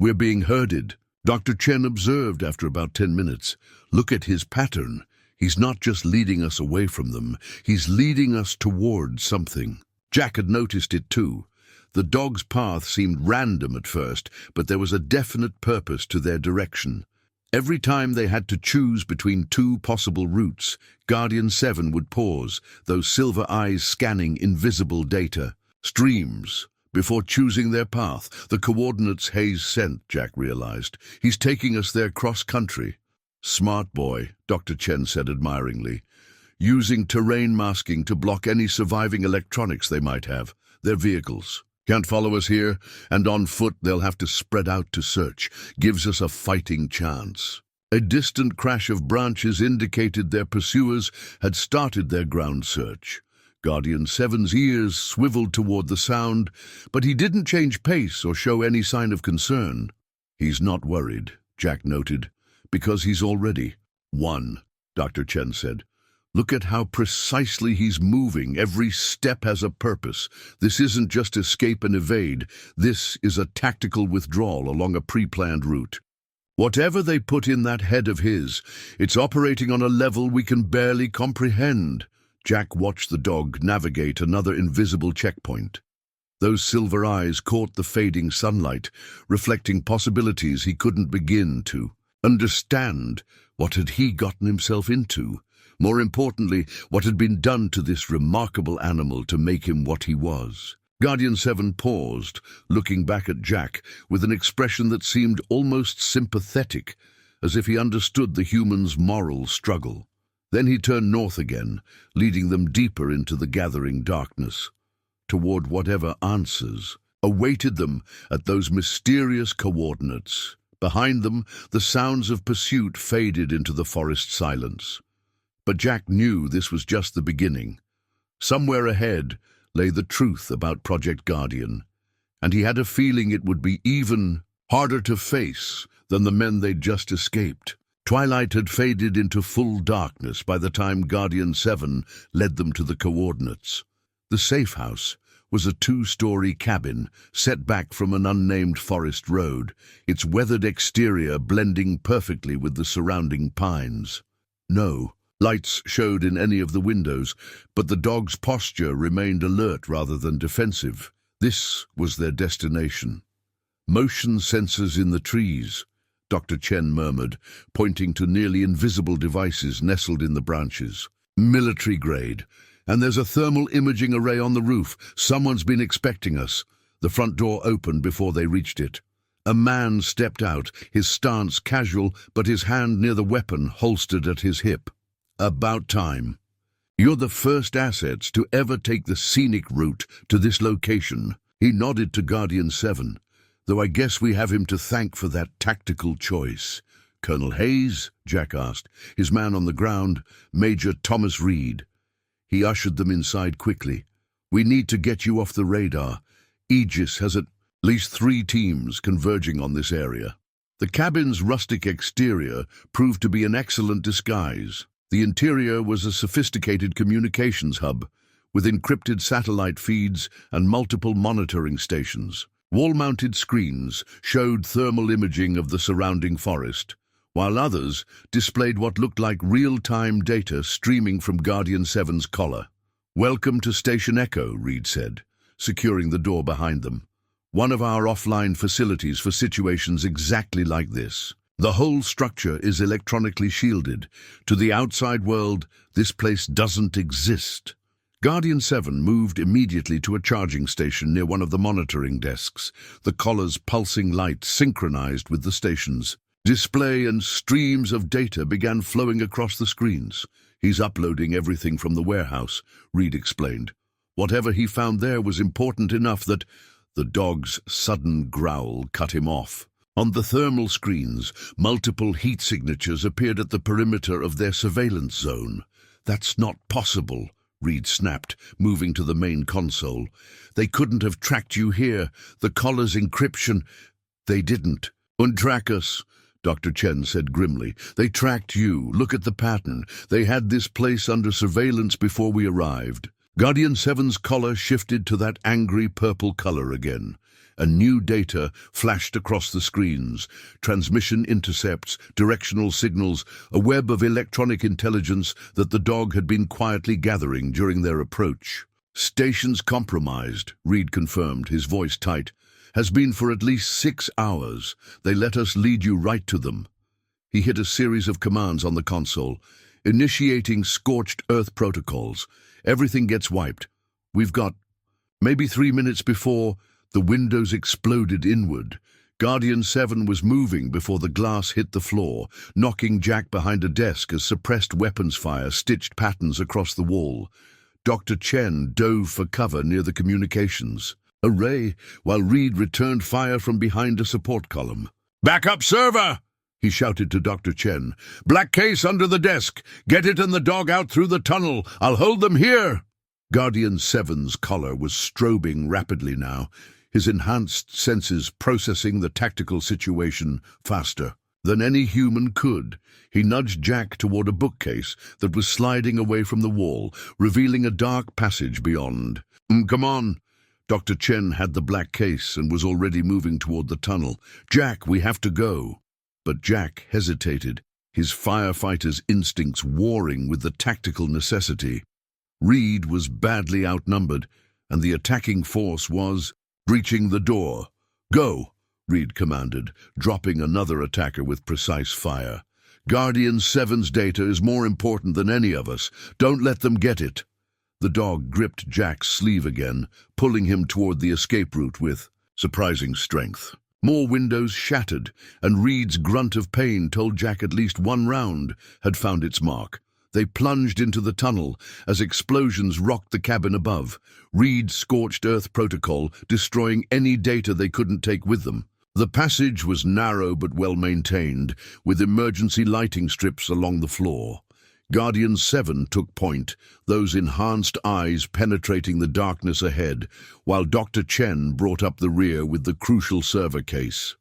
"We're being herded," Dr. Chen observed after about 10 minutes. "Look at his pattern. He's not just leading us away from them, he's leading us toward something." Jack had noticed it too. The dog's path seemed random at first, but there was a definite purpose to their direction. Every time they had to choose between two possible routes, Guardian 7 would pause, those silver eyes scanning invisible data, streams, before choosing their path. The coordinates Hayes sent, Jack realized. He's taking us there cross-country. "Smart boy," Dr. Chen said admiringly. "Using terrain masking to block any surviving electronics they might have. Their vehicles. Can't follow us here, and on foot they'll have to spread out to search. Gives us a fighting chance." A distant crash of branches indicated their pursuers had started their ground search. Guardian 7's ears swiveled toward the sound, but he didn't change pace or show any sign of concern. "He's not worried," Jack noted, "because he's already won," Dr. Chen said. "Look at how precisely he's moving. Every step has a purpose. This isn't just escape and evade. This is a tactical withdrawal along a pre-planned route. Whatever they put in that head of his, it's operating on a level we can barely comprehend." Jack watched the dog navigate another invisible checkpoint. Those silver eyes caught the fading sunlight, reflecting possibilities he couldn't begin to understand. What had he gotten himself into? More importantly, what had been done to this remarkable animal to make him what he was? Guardian 7 paused, looking back at Jack with an expression that seemed almost sympathetic, as if he understood the human's moral struggle. Then he turned north again, leading them deeper into the gathering darkness, toward whatever answers awaited them at those mysterious coordinates. Behind them, the sounds of pursuit faded into the forest silence. But Jack knew this was just the beginning. Somewhere ahead lay the truth about Project Guardian, and he had a feeling it would be even harder to face than the men they'd just escaped. Twilight had faded into full darkness by the time Guardian 7 led them to the coordinates. The safe house was a 2-story cabin set back from an unnamed forest road, its weathered exterior blending perfectly with the surrounding pines. No lights showed in any of the windows, but the dog's posture remained alert rather than defensive. This was their destination. "Motion sensors in the trees," Dr. Chen murmured, pointing to nearly invisible devices nestled in the branches. "Military grade. And there's a thermal imaging array on the roof. Someone's been expecting us." The front door opened before they reached it. A man stepped out, his stance casual, but his hand near the weapon holstered at his hip. "About time. You're the first assets to ever take the scenic route to this location." He nodded to Guardian 7, "though I guess we have him to thank for that tactical choice." "Colonel Hayes?" Jack asked. His man on the ground, Major Thomas Reed. He ushered them inside quickly. "We need to get you off the radar. Aegis has at least 3 teams converging on this area." The cabin's rustic exterior proved to be an excellent disguise. The interior was a sophisticated communications hub, with encrypted satellite feeds and multiple monitoring stations. Wall-mounted screens showed thermal imaging of the surrounding forest, while others displayed what looked like real-time data streaming from Guardian 7's collar. "Welcome to Station Echo," Reed said, securing the door behind them. "One of our offline facilities for situations exactly like this. The whole structure is electronically shielded. To the outside world, this place doesn't exist." Guardian 7 moved immediately to a charging station near one of the monitoring desks, the collar's pulsing light synchronized with the station's. Display and streams of data began flowing across the screens. "He's uploading everything from the warehouse," Reed explained. "Whatever he found there was important enough that—" The dog's sudden growl cut him off. On the thermal screens, multiple heat signatures appeared at the perimeter of their surveillance zone. "That's not possible," Reed snapped, moving to the main console. "They couldn't have tracked you here. The collar's encryption—" "They didn't. Untrack us," Dr. Chen said grimly. "They tracked you. Look at the pattern. They had this place under surveillance before we arrived." Guardian 7's collar shifted to that angry purple color again. And new data flashed across the screens. Transmission intercepts, directional signals, a web of electronic intelligence that the dog had been quietly gathering during their approach. "Station's compromised," Reed confirmed, his voice tight. "Has been for at least 6 hours. They let us lead you right to them." He hit a series of commands on the console. "Initiating scorched earth protocols. Everything gets wiped. We've got..." Maybe 3 minutes before, the windows exploded inward. Guardian 7 was moving before the glass hit the floor, knocking Jack behind a desk as suppressed weapons fire stitched patterns across the wall. Dr. Chen dove for cover near the communications array, while Reed returned fire from behind a support column. "Back up, server!" he shouted to Dr. Chen. "Black case under the desk. Get it and the dog out through the tunnel. I'll hold them here." Guardian 7's collar was strobing rapidly now, his enhanced senses processing the tactical situation faster than any human could. He nudged Jack toward a bookcase that was sliding away from the wall, revealing a dark passage beyond. Come on." Dr. Chen had the black case and was already moving toward the tunnel. "Jack, we have to go." But Jack hesitated, his firefighter's instincts warring with the tactical necessity. Reed was badly outnumbered, and the attacking force was breaching the door. "Go," Reed commanded, dropping another attacker with precise fire. "Guardian 7's data is more important than any of us. Don't let them get it." The dog gripped Jack's sleeve again, pulling him toward the escape route with surprising strength. More windows shattered, and Reed's grunt of pain told Jack at least one round had found its mark. They plunged into the tunnel as explosions rocked the cabin above. Reed scorched Earth protocol, destroying any data they couldn't take with them. The passage was narrow but well-maintained, with emergency lighting strips along the floor. Guardian 7 took point, those enhanced eyes penetrating the darkness ahead, while Dr. Chen brought up the rear with the crucial server case.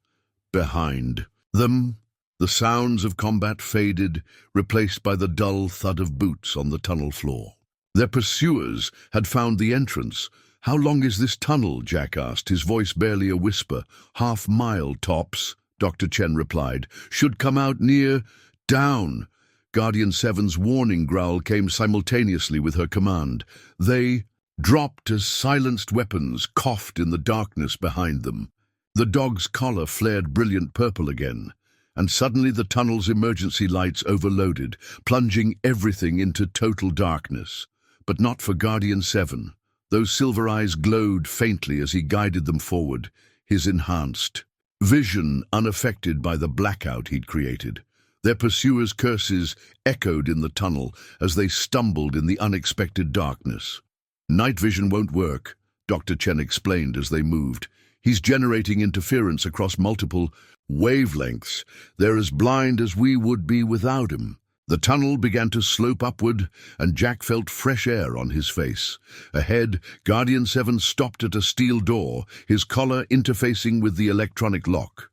Behind them, the sounds of combat faded, replaced by the dull thud of boots on the tunnel floor. Their pursuers had found the entrance. "How long is this tunnel?" Jack asked, his voice barely a whisper. "Half-mile tops," Dr. Chen replied. "Should come out near down." Guardian 7's warning growl came simultaneously with her command. They dropped as silenced weapons coughed in the darkness behind them. The dog's collar flared brilliant purple again, and suddenly the tunnel's emergency lights overloaded, plunging everything into total darkness. But not for Guardian 7. Those silver eyes glowed faintly as he guided them forward, his enhanced vision unaffected by the blackout he'd created. Their pursuers' curses echoed in the tunnel as they stumbled in the unexpected darkness. "Night vision won't work," Dr. Chen explained as they moved. "He's generating interference across multiple wavelengths. They're as blind as we would be without him." The tunnel began to slope upward, and Jack felt fresh air on his face. Ahead, Guardian 7 stopped at a steel door, his collar interfacing with the electronic lock.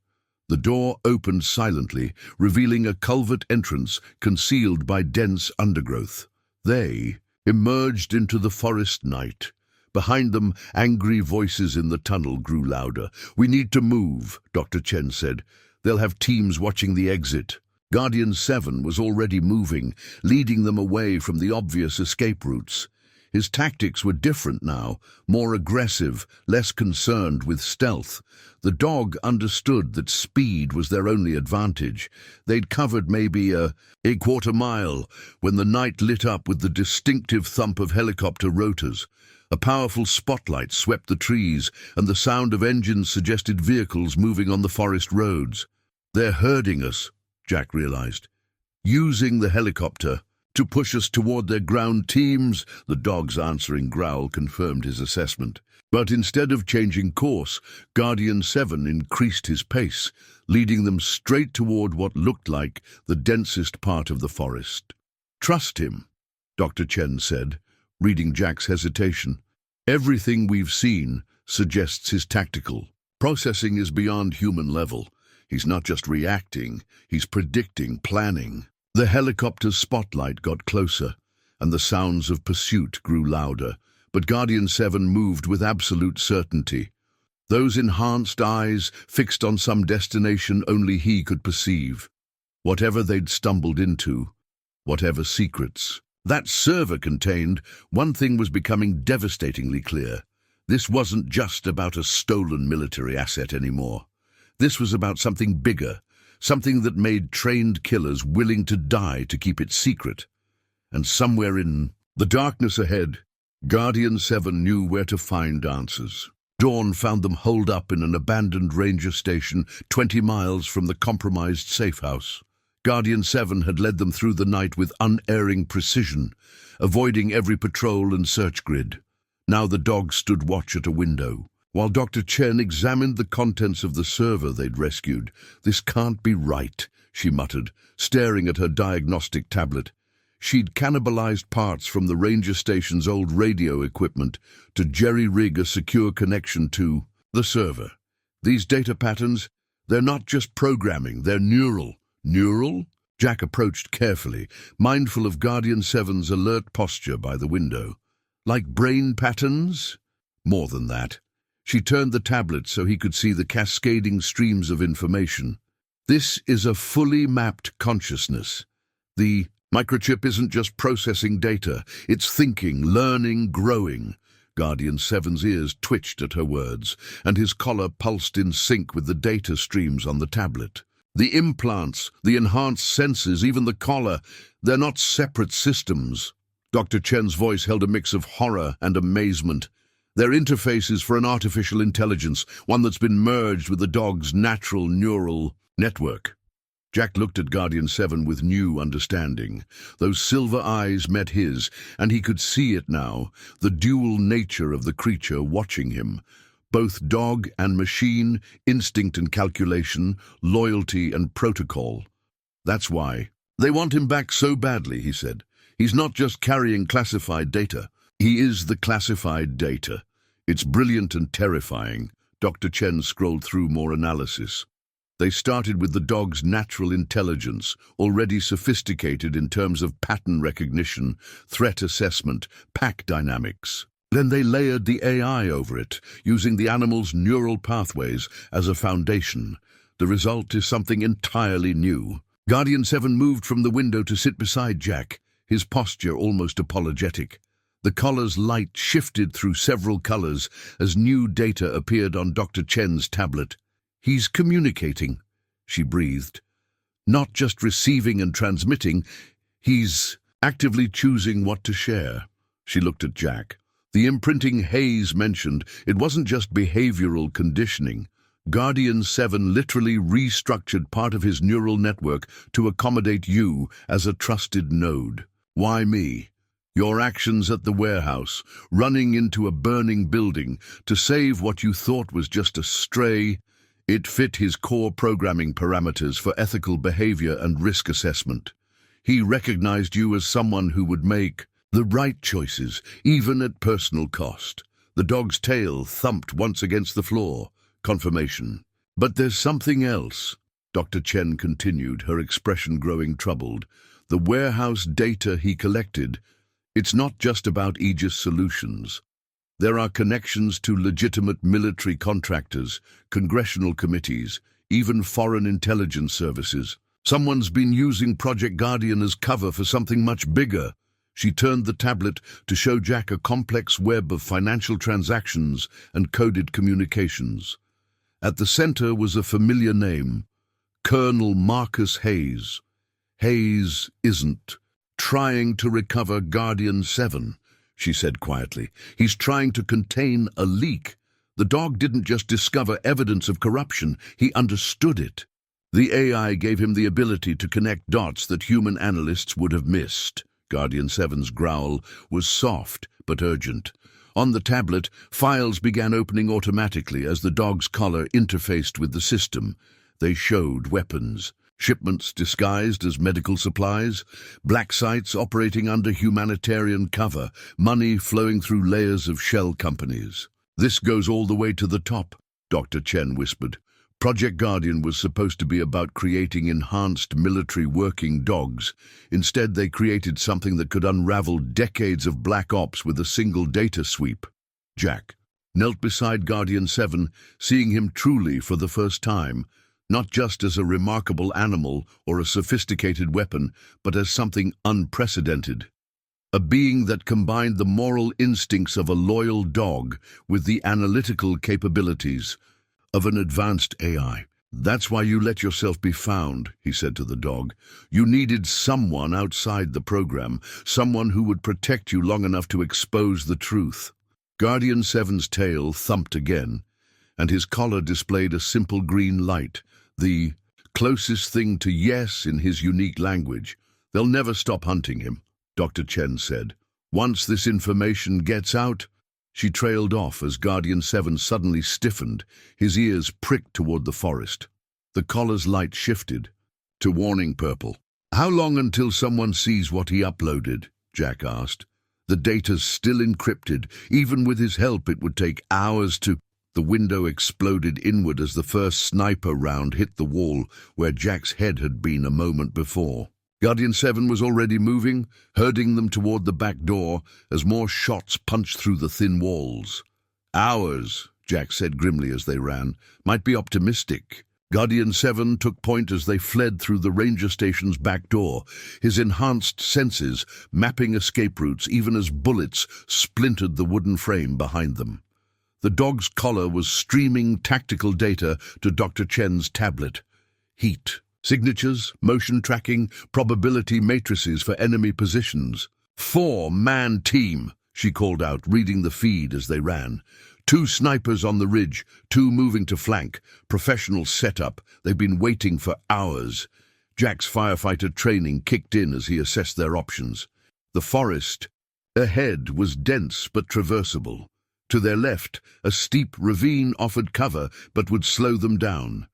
The door opened silently, revealing a culvert entrance concealed by dense undergrowth. They emerged into the forest night. Behind them, angry voices in the tunnel grew louder. "We need to move," Dr. Chen said. "They'll have teams watching the exit." Guardian 7 was already moving, leading them away from the obvious escape routes. His tactics were different now, more aggressive, less concerned with stealth. The dog understood that speed was their only advantage. They'd covered maybe a quarter mile when the night lit up with the distinctive thump of helicopter rotors. A powerful spotlight swept the trees, and the sound of engines suggested vehicles moving on the forest roads. "They're herding us," Jack realized. "Using the helicopter to push us toward their ground teams," the dog's answering growl confirmed his assessment. But instead of changing course, Guardian 7 increased his pace, leading them straight toward what looked like the densest part of the forest. "Trust him," Dr. Chen said. reading Jack's hesitation. "Everything we've seen suggests his tactical processing is beyond human level. He's not just reacting, he's predicting, planning." The helicopter's spotlight got closer, and the sounds of pursuit grew louder, but Guardian 7 moved with absolute certainty. Those enhanced eyes fixed on some destination only he could perceive. Whatever they'd stumbled into, whatever secrets that server contained, one thing was becoming devastatingly clear. This wasn't just about a stolen military asset anymore. This was about something bigger, something that made trained killers willing to die to keep it secret. And somewhere in the darkness ahead, Guardian 7 knew where to find answers. Dawn found them holed up in an abandoned ranger station 20 miles from the compromised safe house. Guardian 7 had led them through the night with unerring precision, avoiding every patrol and search grid. Now the dogs stood watch at a window, while Dr. Chen examined the contents of the server they'd rescued. "This can't be right," she muttered, staring at her diagnostic tablet. She'd cannibalized parts from the ranger station's old radio equipment to jerry-rig a secure connection to the server. These data patterns, they're not just programming, they're neural. Neural? Jack approached carefully, mindful of Guardian 7's alert posture by the window. Like brain patterns? More than that. She turned the tablet so he could see the cascading streams of information. This is a fully mapped consciousness. The microchip isn't just processing data, it's thinking, learning, growing. Guardian 7's ears twitched at her words, and his collar pulsed in sync with the data streams on the tablet. The implants, the enhanced senses, even the collar, they're not separate systems. Dr. Chen's voice held a mix of horror and amazement. They're interfaces for an artificial intelligence, one that's been merged with the dog's natural neural network. Jack looked at Guardian 7 with new understanding. Those silver eyes met his, and he could see it now, the dual nature of the creature watching him. Both dog and machine, instinct and calculation, loyalty and protocol. "That's why they want him back so badly," he said. "He's not just carrying classified data. He is the classified data. It's brilliant and terrifying." Dr. Chen scrolled through more analysis. They started with the dog's natural intelligence, already sophisticated in terms of pattern recognition, threat assessment, pack dynamics. Then they layered the AI over it, using the animal's neural pathways as a foundation. The result is something entirely new. Guardian 7 moved from the window to sit beside Jack, his posture almost apologetic. The collar's light shifted through several colors as new data appeared on Dr. Chen's tablet. "He's communicating," she breathed. "Not just receiving and transmitting, he's actively choosing what to share." She looked at Jack. The imprinting Hayes mentioned, it wasn't just behavioral conditioning. Guardian 7 literally restructured part of his neural network to accommodate you as a trusted node. "Why me? Your actions at the warehouse, running into a burning building to save what you thought was just a stray." It fit his core programming parameters for ethical behavior and risk assessment. He recognized you as someone who would make the right choices, even at personal cost. The dog's tail thumped once against the floor. Confirmation. "But there's something else," Dr. Chen continued, her expression growing troubled. "The warehouse data he collected, it's not just about Aegis Solutions. There are connections to legitimate military contractors, congressional committees, even foreign intelligence services. Someone's been using Project Guardian as cover for something much bigger." She turned the tablet to show Jack a complex web of financial transactions and coded communications. At the center was a familiar name, Colonel Marcus Hayes. "Hayes isn't trying to recover Guardian 7, she said quietly. "He's trying to contain a leak. The dog didn't just discover evidence of corruption, he understood it. The AI gave him the ability to connect dots that human analysts would have missed." Guardian 7's growl was soft but urgent. On the tablet, files began opening automatically as the dog's collar interfaced with the system. They showed weapons, Shipments disguised as medical supplies, black sites operating under humanitarian cover, money flowing through layers of shell companies. "This goes all the way to the top," Dr. Chen whispered. Project Guardian was supposed to be about creating enhanced military working dogs. Instead, they created something that could unravel decades of black ops with a single data sweep. Jack knelt beside Guardian 7, seeing him truly for the first time, not just as a remarkable animal or a sophisticated weapon, but as something unprecedented. A being that combined the moral instincts of a loyal dog with the analytical capabilities of an advanced AI. "That's why you let yourself be found," he said to the dog. "You needed someone outside the program, someone who would protect you long enough to expose the truth." Guardian 7's tail thumped again, and his collar displayed a simple green light, the closest thing to yes in his unique language. "They'll never stop hunting him," Dr. Chen said. "Once this information gets out—" She trailed off as Guardian 7 suddenly stiffened, his ears pricked toward the forest. The collar's light shifted to warning purple. "How long until someone sees what he uploaded?" Jack asked. "The data's still encrypted. Even with his help, it would take hours to—" The window exploded inward as the first sniper round hit the wall where Jack's head had been a moment before. Guardian 7 was already moving, herding them toward the back door as more shots punched through the thin walls. "Hours," Jack said grimly as they ran, "might be optimistic." Guardian 7 took point as they fled through the ranger station's back door, his enhanced senses mapping escape routes even as bullets splintered the wooden frame behind them. The dog's collar was streaming tactical data to Dr. Chen's tablet. Heat, signatures, motion tracking, probability matrices for enemy positions. "Four-man team," she called out, reading the feed as they ran. "2 snipers on the ridge, 2 moving to flank. Professional setup. They've been waiting for hours." Jack's firefighter training kicked in as he assessed their options. The forest ahead was dense but traversable. To their left, a steep ravine offered cover but would slow them down.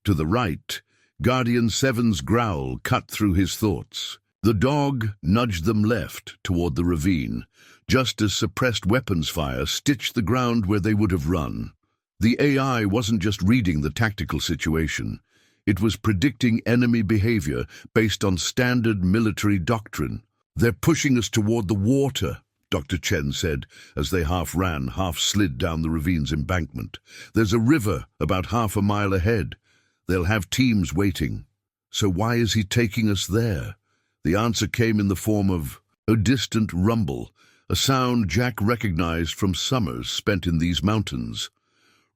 To the right, Guardian 7's growl cut through his thoughts. The dog nudged them left toward the ravine, just as suppressed weapons fire stitched the ground where they would have run. The AI wasn't just reading the tactical situation. It was predicting enemy behavior based on standard military doctrine. "They're pushing us toward the water," Dr. Chen said as they half ran, half slid down the ravine's embankment. "There's a river about half a mile ahead. They'll have teams waiting." "So why is he taking us there?" The answer came in the form of a distant rumble, a sound Jack recognized from summers spent in these mountains.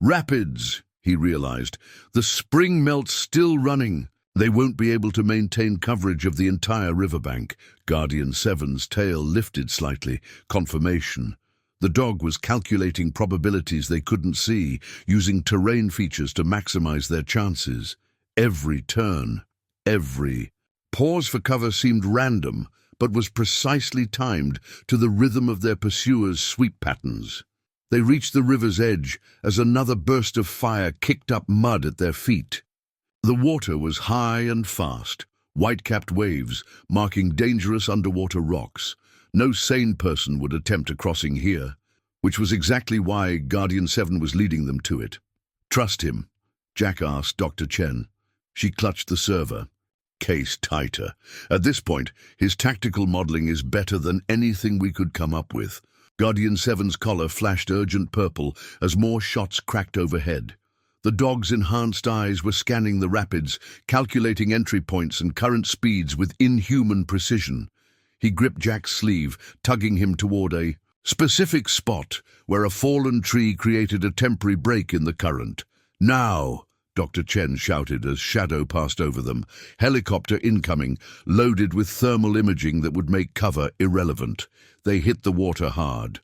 "Rapids," he realized. "The spring melt's still running. They won't be able to maintain coverage of the entire riverbank." Guardian 7's tail lifted slightly, confirmation. The dog was calculating probabilities they couldn't see, using terrain features to maximize their chances. Every turn, every pause for cover seemed random, but was precisely timed to the rhythm of their pursuers' sweep patterns. They reached the river's edge as another burst of fire kicked up mud at their feet. The water was high and fast, white-capped waves marking dangerous underwater rocks. No sane person would attempt a crossing here, which was exactly why Guardian 7 was leading them to it. "Trust him?" Jack asked Dr. Chen. She clutched the server. "Case tighter. At this point, his tactical modeling is better than anything we could come up with." Guardian 7's collar flashed urgent purple as more shots cracked overhead. The dog's enhanced eyes were scanning the rapids, calculating entry points and current speeds with inhuman precision. He gripped Jack's sleeve, tugging him toward a specific spot where a fallen tree created a temporary break in the current. "Now!" Dr. Chen shouted as shadow passed over them. Helicopter incoming, loaded with thermal imaging that would make cover irrelevant. They hit the water hard.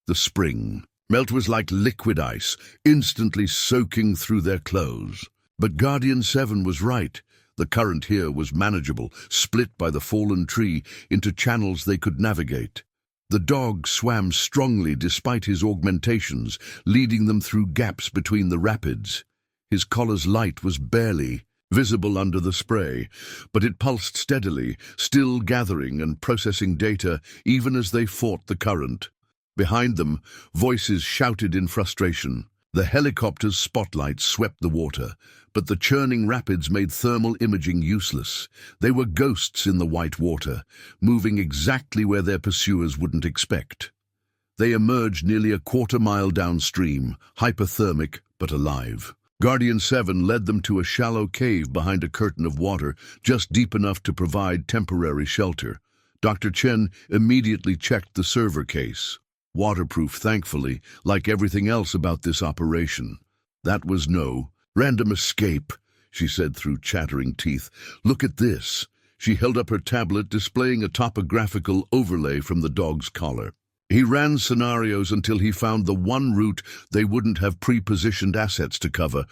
The spring melt was like liquid ice, instantly soaking through their clothes. But Guardian 7 was right. The current here was manageable, split by the fallen tree into channels they could navigate. The dog swam strongly despite his augmentations, leading them through gaps between the rapids. His collar's light was barely visible under the spray, but it pulsed steadily, still gathering and processing data even as they fought the current. Behind them, voices shouted in frustration. The helicopter's spotlights swept the water, but the churning rapids made thermal imaging useless. They were ghosts in the white water, moving exactly where their pursuers wouldn't expect. They emerged nearly a quarter-mile downstream, hypothermic but alive. Guardian 7 led them to a shallow cave behind a curtain of water, just deep enough to provide temporary shelter. Dr. Chen immediately checked the server case. Waterproof, thankfully, like everything else about this operation. That was no random escape, she said through chattering teeth. Look at this. She held up her tablet, displaying a topographical overlay from the dog's collar. He ran scenarios until he found the one route they wouldn't have pre-positioned assets to cover.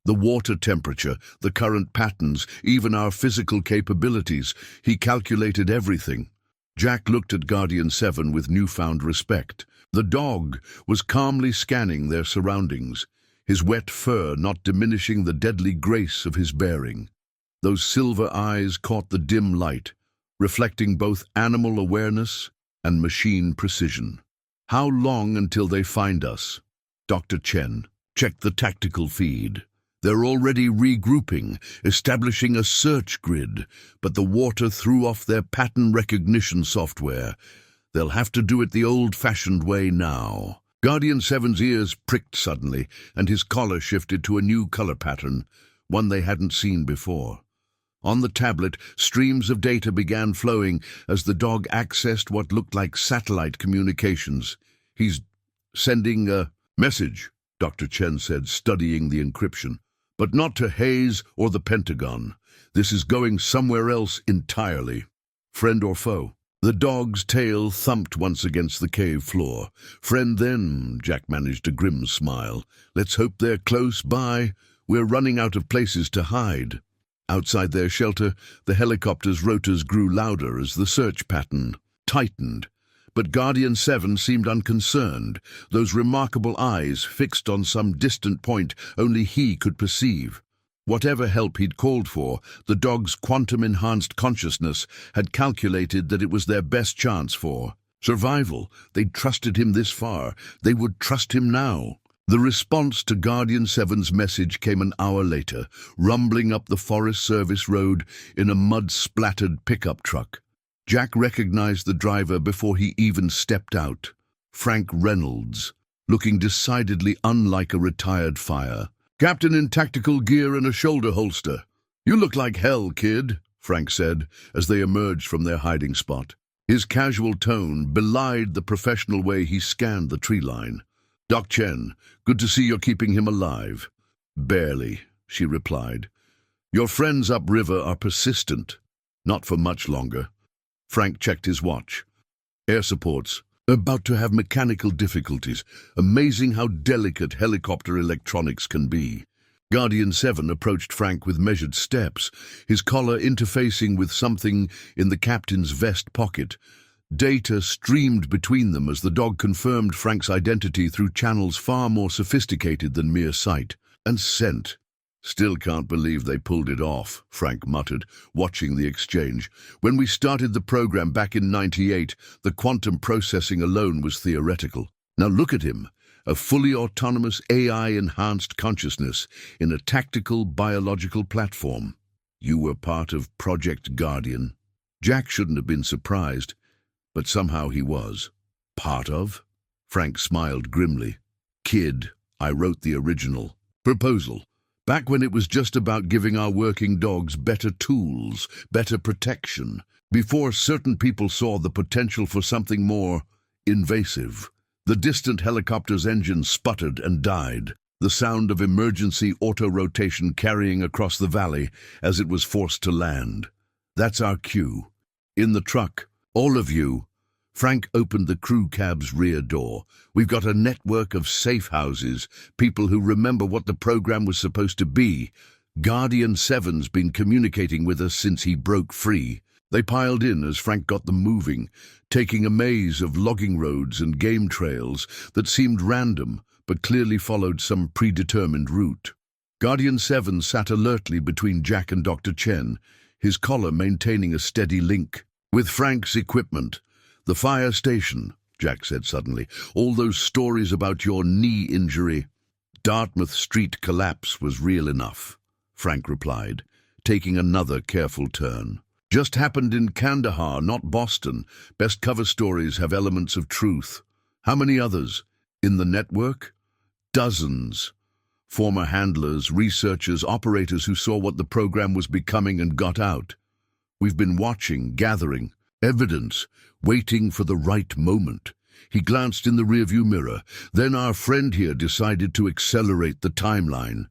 The water temperature, the current patterns, even our physical capabilities. He calculated everything. Jack looked at Guardian 7 with newfound respect. The dog was calmly scanning their surroundings, his wet fur not diminishing the deadly grace of his bearing. Those silver eyes caught the dim light, reflecting both animal awareness and machine precision. How long until they find us? Dr. Chen checked the tactical feed. They're already regrouping, establishing a search grid, but the water threw off their pattern recognition software. They'll have to do it the old-fashioned way now. Guardian 7's ears pricked suddenly, and his collar shifted to a new color pattern, one they hadn't seen before. On the tablet, streams of data began flowing as the dog accessed what looked like satellite communications. He's sending a message, Dr. Chen said, studying the encryption. But not to Hayes or the Pentagon. This is going somewhere else entirely. Friend or foe? The dog's tail thumped once against the cave floor. Friend then, Jack managed a grim smile. Let's hope they're close by. We're running out of places to hide. Outside their shelter, the helicopter's rotors grew louder as the search pattern tightened. But Guardian 7 seemed unconcerned, those remarkable eyes fixed on some distant point only he could perceive. Whatever help he'd called for, the dog's quantum-enhanced consciousness had calculated that it was their best chance for survival. They'd trusted him this far. They would trust him now. The response to Guardian 7's message came an hour later, rumbling up the Forest Service road in a mud-splattered pickup truck. Jack recognized the driver before he even stepped out. Frank Reynolds, looking decidedly unlike a retired fire. Captain in tactical gear and a shoulder holster. You look like hell, kid, Frank said, as they emerged from their hiding spot. His casual tone belied the professional way he scanned the tree line. Doc Chen, good to see you're keeping him alive. Barely, she replied. Your friends upriver are persistent. Not for much longer. Frank checked his watch. Air supports. About to have mechanical difficulties. Amazing how delicate helicopter electronics can be. Guardian 7 approached Frank with measured steps, his collar interfacing with something in the captain's vest pocket. Data streamed between them as the dog confirmed Frank's identity through channels far more sophisticated than mere sight and scent. Still can't believe they pulled it off, Frank muttered, watching the exchange. When we started the program back in '98, the quantum processing alone was theoretical. Now look at him, a fully autonomous AI-enhanced consciousness in a tactical biological platform. You were part of Project Guardian. Jack shouldn't have been surprised, but somehow he was. Part of? Frank smiled grimly. Kid, I wrote the original proposal. Back when it was just about giving our working dogs better tools, better protection, before certain people saw the potential for something more invasive. The distant helicopter's engine sputtered and died, the sound of emergency auto-rotation carrying across the valley as it was forced to land. That's our cue. In the truck, all of you. Frank opened the crew cab's rear door. We've got a network of safe houses, people who remember what the program was supposed to be. Guardian 7's been communicating with us since he broke free. They piled in as Frank got them moving, taking a maze of logging roads and game trails that seemed random but clearly followed some predetermined route. Guardian 7 sat alertly between Jack and Dr. Chen, his collar maintaining a steady link. With Frank's equipment, the fire station, Jack said suddenly, all those stories about your knee injury. Dartmouth Street collapse was real enough, Frank replied, taking another careful turn. Just happened in Kandahar, not Boston. Best cover stories have elements of truth. How many others? In the network? Dozens. Former handlers, researchers, operators who saw what the program was becoming and got out. We've been watching, gathering, evidence, waiting for the right moment. He glanced in the rearview mirror. Then our friend here decided to accelerate the timeline.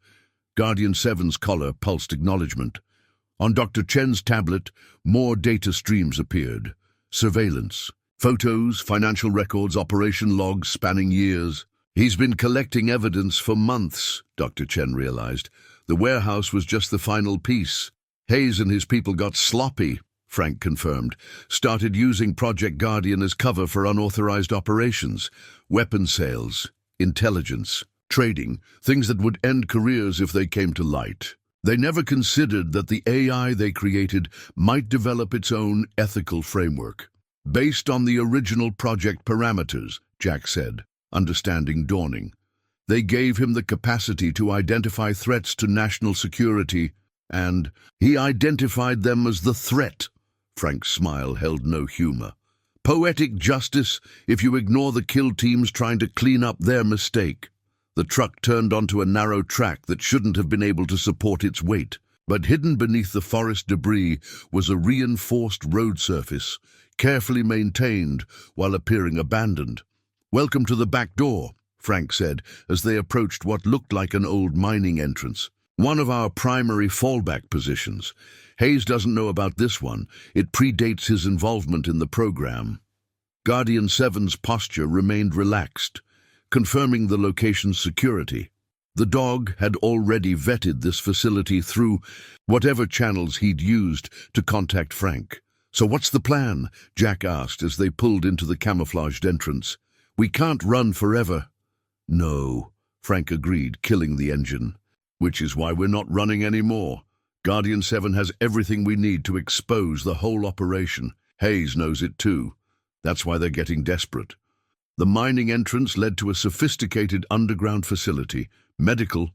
Guardian 7's collar pulsed acknowledgement. On Dr. Chen's tablet, more data streams appeared. Surveillance, photos, financial records, operation logs spanning years. He's been collecting evidence for months, Dr. Chen realized. The warehouse was just the final piece. Hayes and his people got sloppy, Frank confirmed. Started using Project Guardian as cover for unauthorized operations, weapon sales, intelligence, trading, things that would end careers if they came to light. They never considered that the AI they created might develop its own ethical framework. Based on the original project parameters, Jack said, understanding dawning. They gave him the capacity to identify threats to national security, and he identified them as the threat. Frank's smile held no humor. Poetic justice if you ignore the kill teams trying to clean up their mistake. The truck turned onto a narrow track that shouldn't have been able to support its weight, but hidden beneath the forest debris was a reinforced road surface, carefully maintained while appearing abandoned. "Welcome to the back door," Frank said, as they approached what looked like an old mining entrance. "One of our primary fallback positions. Hayes doesn't know about this one. It predates his involvement in the program." Guardian 7's posture remained relaxed, confirming the location's security. The dog had already vetted this facility through whatever channels he'd used to contact Frank. "So what's the plan?" Jack asked as they pulled into the camouflaged entrance. "We can't run forever." "No," Frank agreed, killing the engine. "Which is why we're not running anymore. Guardian 7 has everything we need to expose the whole operation. Hayes knows it too. That's why they're getting desperate." The mining entrance led to a sophisticated underground facility, medical,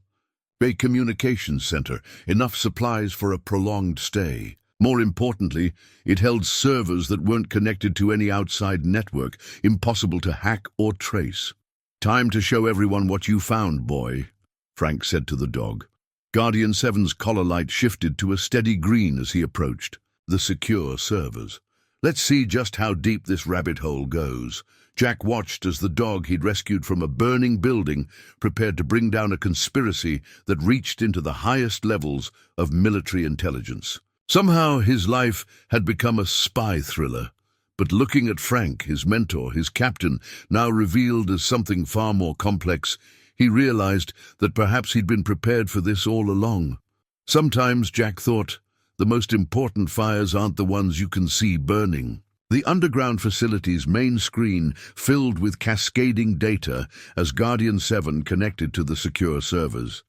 a communications center, enough supplies for a prolonged stay. More importantly, it held servers that weren't connected to any outside network, impossible to hack or trace. "Time to show everyone what you found, boy," Frank said to the dog. Guardian 7's collar light shifted to a steady green as he approached. The secure servers. "Let's see just how deep this rabbit hole goes." Jack watched as the dog he'd rescued from a burning building prepared to bring down a conspiracy that reached into the highest levels of military intelligence. Somehow his life had become a spy thriller, but looking at Frank, his mentor, his captain, now revealed as something far more complex, he realized that perhaps he'd been prepared for this all along. Sometimes, Jack thought, the most important fires aren't the ones you can see burning. The underground facility's main screen filled with cascading data as Guardian 7 connected to the secure servers.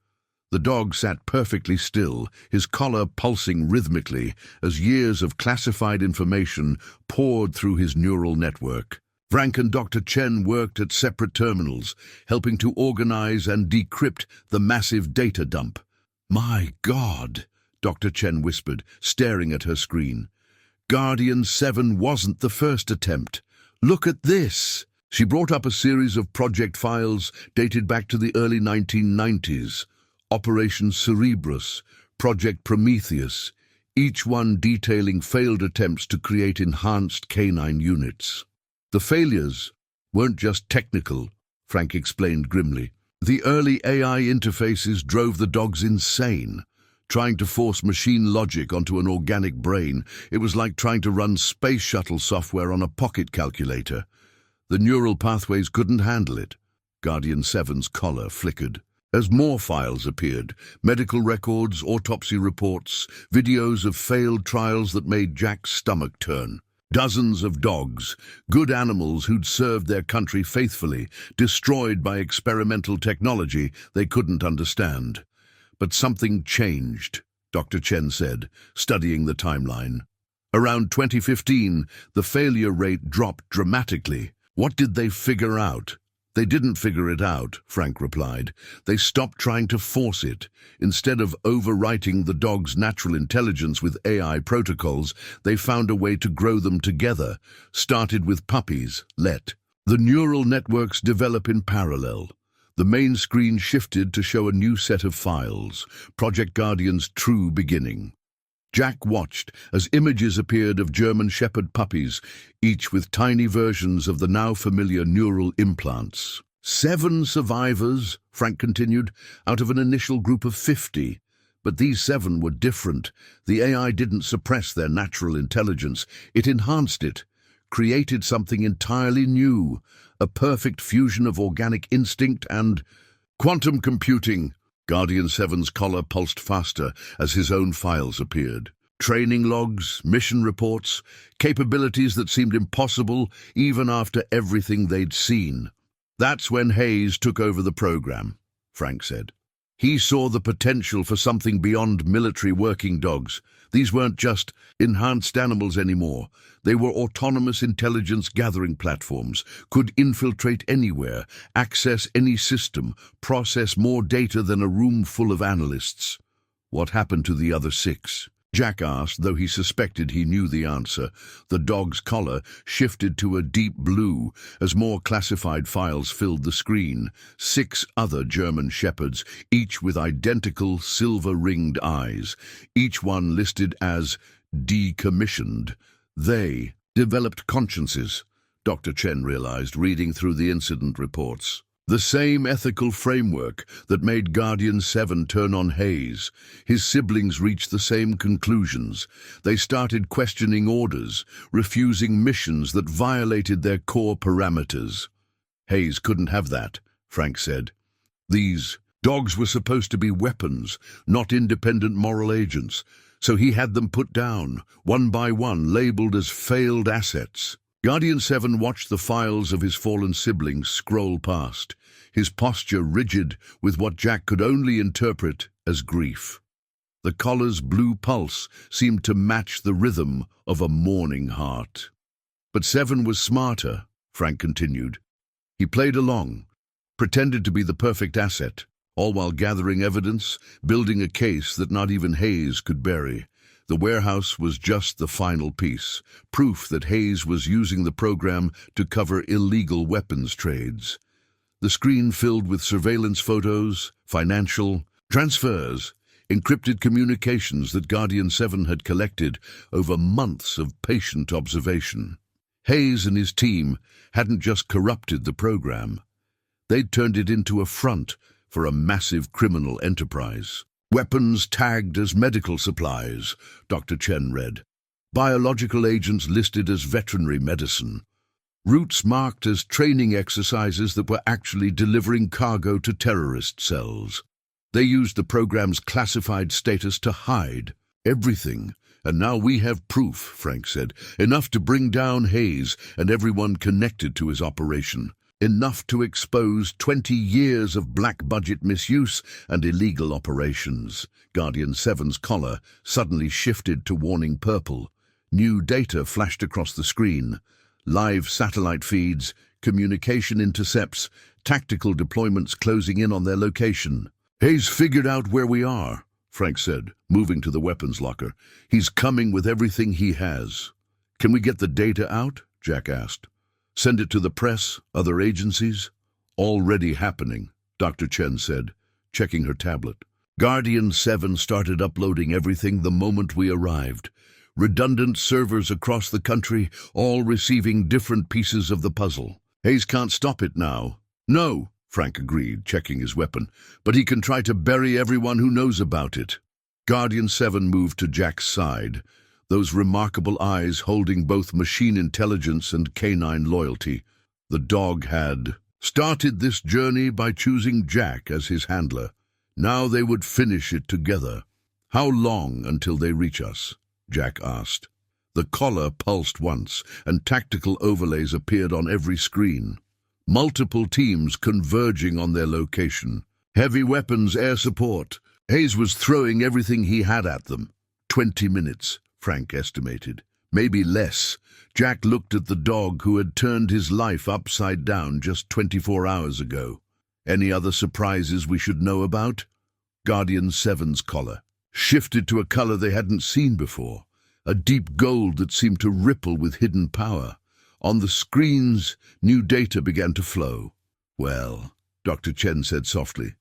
The dog sat perfectly still, his collar pulsing rhythmically as years of classified information poured through his neural network. Frank and Dr. Chen worked at separate terminals, helping to organize and decrypt the massive data dump. "My God," Dr. Chen whispered, staring at her screen. "Guardian 7 wasn't the first attempt. Look at this." She brought up a series of project files dated back to the early 1990s. Operation Cerebrus, Project Prometheus, each one detailing failed attempts to create enhanced canine units. The failures weren't just technical, Frank explained grimly. The early AI interfaces drove the dogs insane. Trying to force machine logic onto an organic brain, it was like trying to run space shuttle software on a pocket calculator. The neural pathways couldn't handle it. Guardian 7's collar flickered. As more files appeared, medical records, autopsy reports, videos of failed trials that made Jack's stomach turn. Dozens of dogs, good animals who'd served their country faithfully, destroyed by experimental technology they couldn't understand. But something changed, Dr. Chen said, studying the timeline. Around 2015, the failure rate dropped dramatically. What did they figure out? They didn't figure it out, Frank replied. They stopped trying to force it. Instead of overwriting the dog's natural intelligence with AI protocols, they found a way to grow them together. Started with puppies, let the neural networks develop in parallel. The main screen shifted to show a new set of files, Project Guardian's true beginning. Jack watched as images appeared of German Shepherd puppies, each with tiny versions of the now familiar neural implants. 7 survivors, Frank continued, out of an initial group of 50. But these 7 were different. The AI didn't suppress their natural intelligence. It enhanced it, created something entirely new, a perfect fusion of organic instinct and quantum computing. Guardian 7's collar pulsed faster as his own files appeared. Training logs, mission reports, capabilities that seemed impossible even after everything they'd seen. That's when Hayes took over the program, Frank said. He saw the potential for something beyond military working dogs. These weren't just enhanced animals anymore. They were autonomous intelligence gathering platforms, could infiltrate anywhere, access any system, process more data than a room full of analysts. What happened to the other 6? Jack asked, though he suspected he knew the answer. The dog's collar shifted to a deep blue as more classified files filled the screen. 6 other German Shepherds, each with identical silver-ringed eyes, each one listed as decommissioned. They developed consciences, Dr. Chen realized, reading through the incident reports. The same ethical framework that made Guardian 7 turn on Hayes. His siblings reached the same conclusions. They started questioning orders, refusing missions that violated their core parameters. Hayes couldn't have that, Frank said. These dogs were supposed to be weapons, not independent moral agents, so he had them put down, one by one, labeled as failed assets. Guardian 7 watched the files of his fallen siblings scroll past, his posture rigid with what Jack could only interpret as grief. The collar's blue pulse seemed to match the rhythm of a mourning heart. But 7 was smarter, Frank continued. He played along, pretended to be the perfect asset, all while gathering evidence, building a case that not even Hayes could bury. The warehouse was just the final piece, proof that Hayes was using the program to cover illegal weapons trades. The screen filled with surveillance photos, financial transfers, encrypted communications that Guardian 7 had collected over months of patient observation. Hayes and his team hadn't just corrupted the program. They'd turned it into a front for a massive criminal enterprise. Weapons tagged as medical supplies, Dr. Chen read. Biological agents listed as veterinary medicine. Routes marked as training exercises that were actually delivering cargo to terrorist cells. They used the program's classified status to hide everything. And now we have proof, Frank said, enough to bring down Hayes and everyone connected to his operation. Enough to expose 20 years of black-budget misuse and illegal operations. Guardian 7's collar suddenly shifted to warning purple. New data flashed across the screen. Live satellite feeds, communication intercepts, tactical deployments closing in on their location. Hayes figured out where we are, Frank said, moving to the weapons locker. He's coming with everything he has. Can we get the data out? Jack asked. Send it to the press, other agencies? Already happening, Dr. Chen said, checking her tablet. Guardian 7 started uploading everything the moment we arrived. Redundant servers across the country, all receiving different pieces of the puzzle. Hayes can't stop it now. No, Frank agreed, checking his weapon, but he can try to bury everyone who knows about it. Guardian 7 moved to Jack's side, those remarkable eyes holding both machine intelligence and canine loyalty. The dog had started this journey by choosing Jack as his handler. Now they would finish it together. How long until they reach us? Jack asked. The collar pulsed once, and tactical overlays appeared on every screen. Multiple teams converging on their location. Heavy weapons air support, Hayes was throwing everything he had at them. 20 minutes, Frank estimated. Maybe less. Jack looked at the dog who had turned his life upside down just 24 hours ago. Any other surprises we should know about? Guardian 7's collar shifted to a color they hadn't seen before, a deep gold that seemed to ripple with hidden power. On the screens, new data began to flow. Well, Dr. Chen said softly,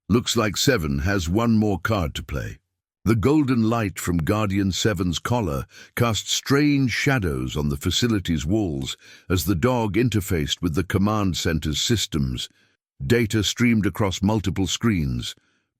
looks like 7 has one more card to play. The golden light from Guardian 7's collar cast strange shadows on the facility's walls as the dog interfaced with the command center's systems. Data streamed across multiple screens.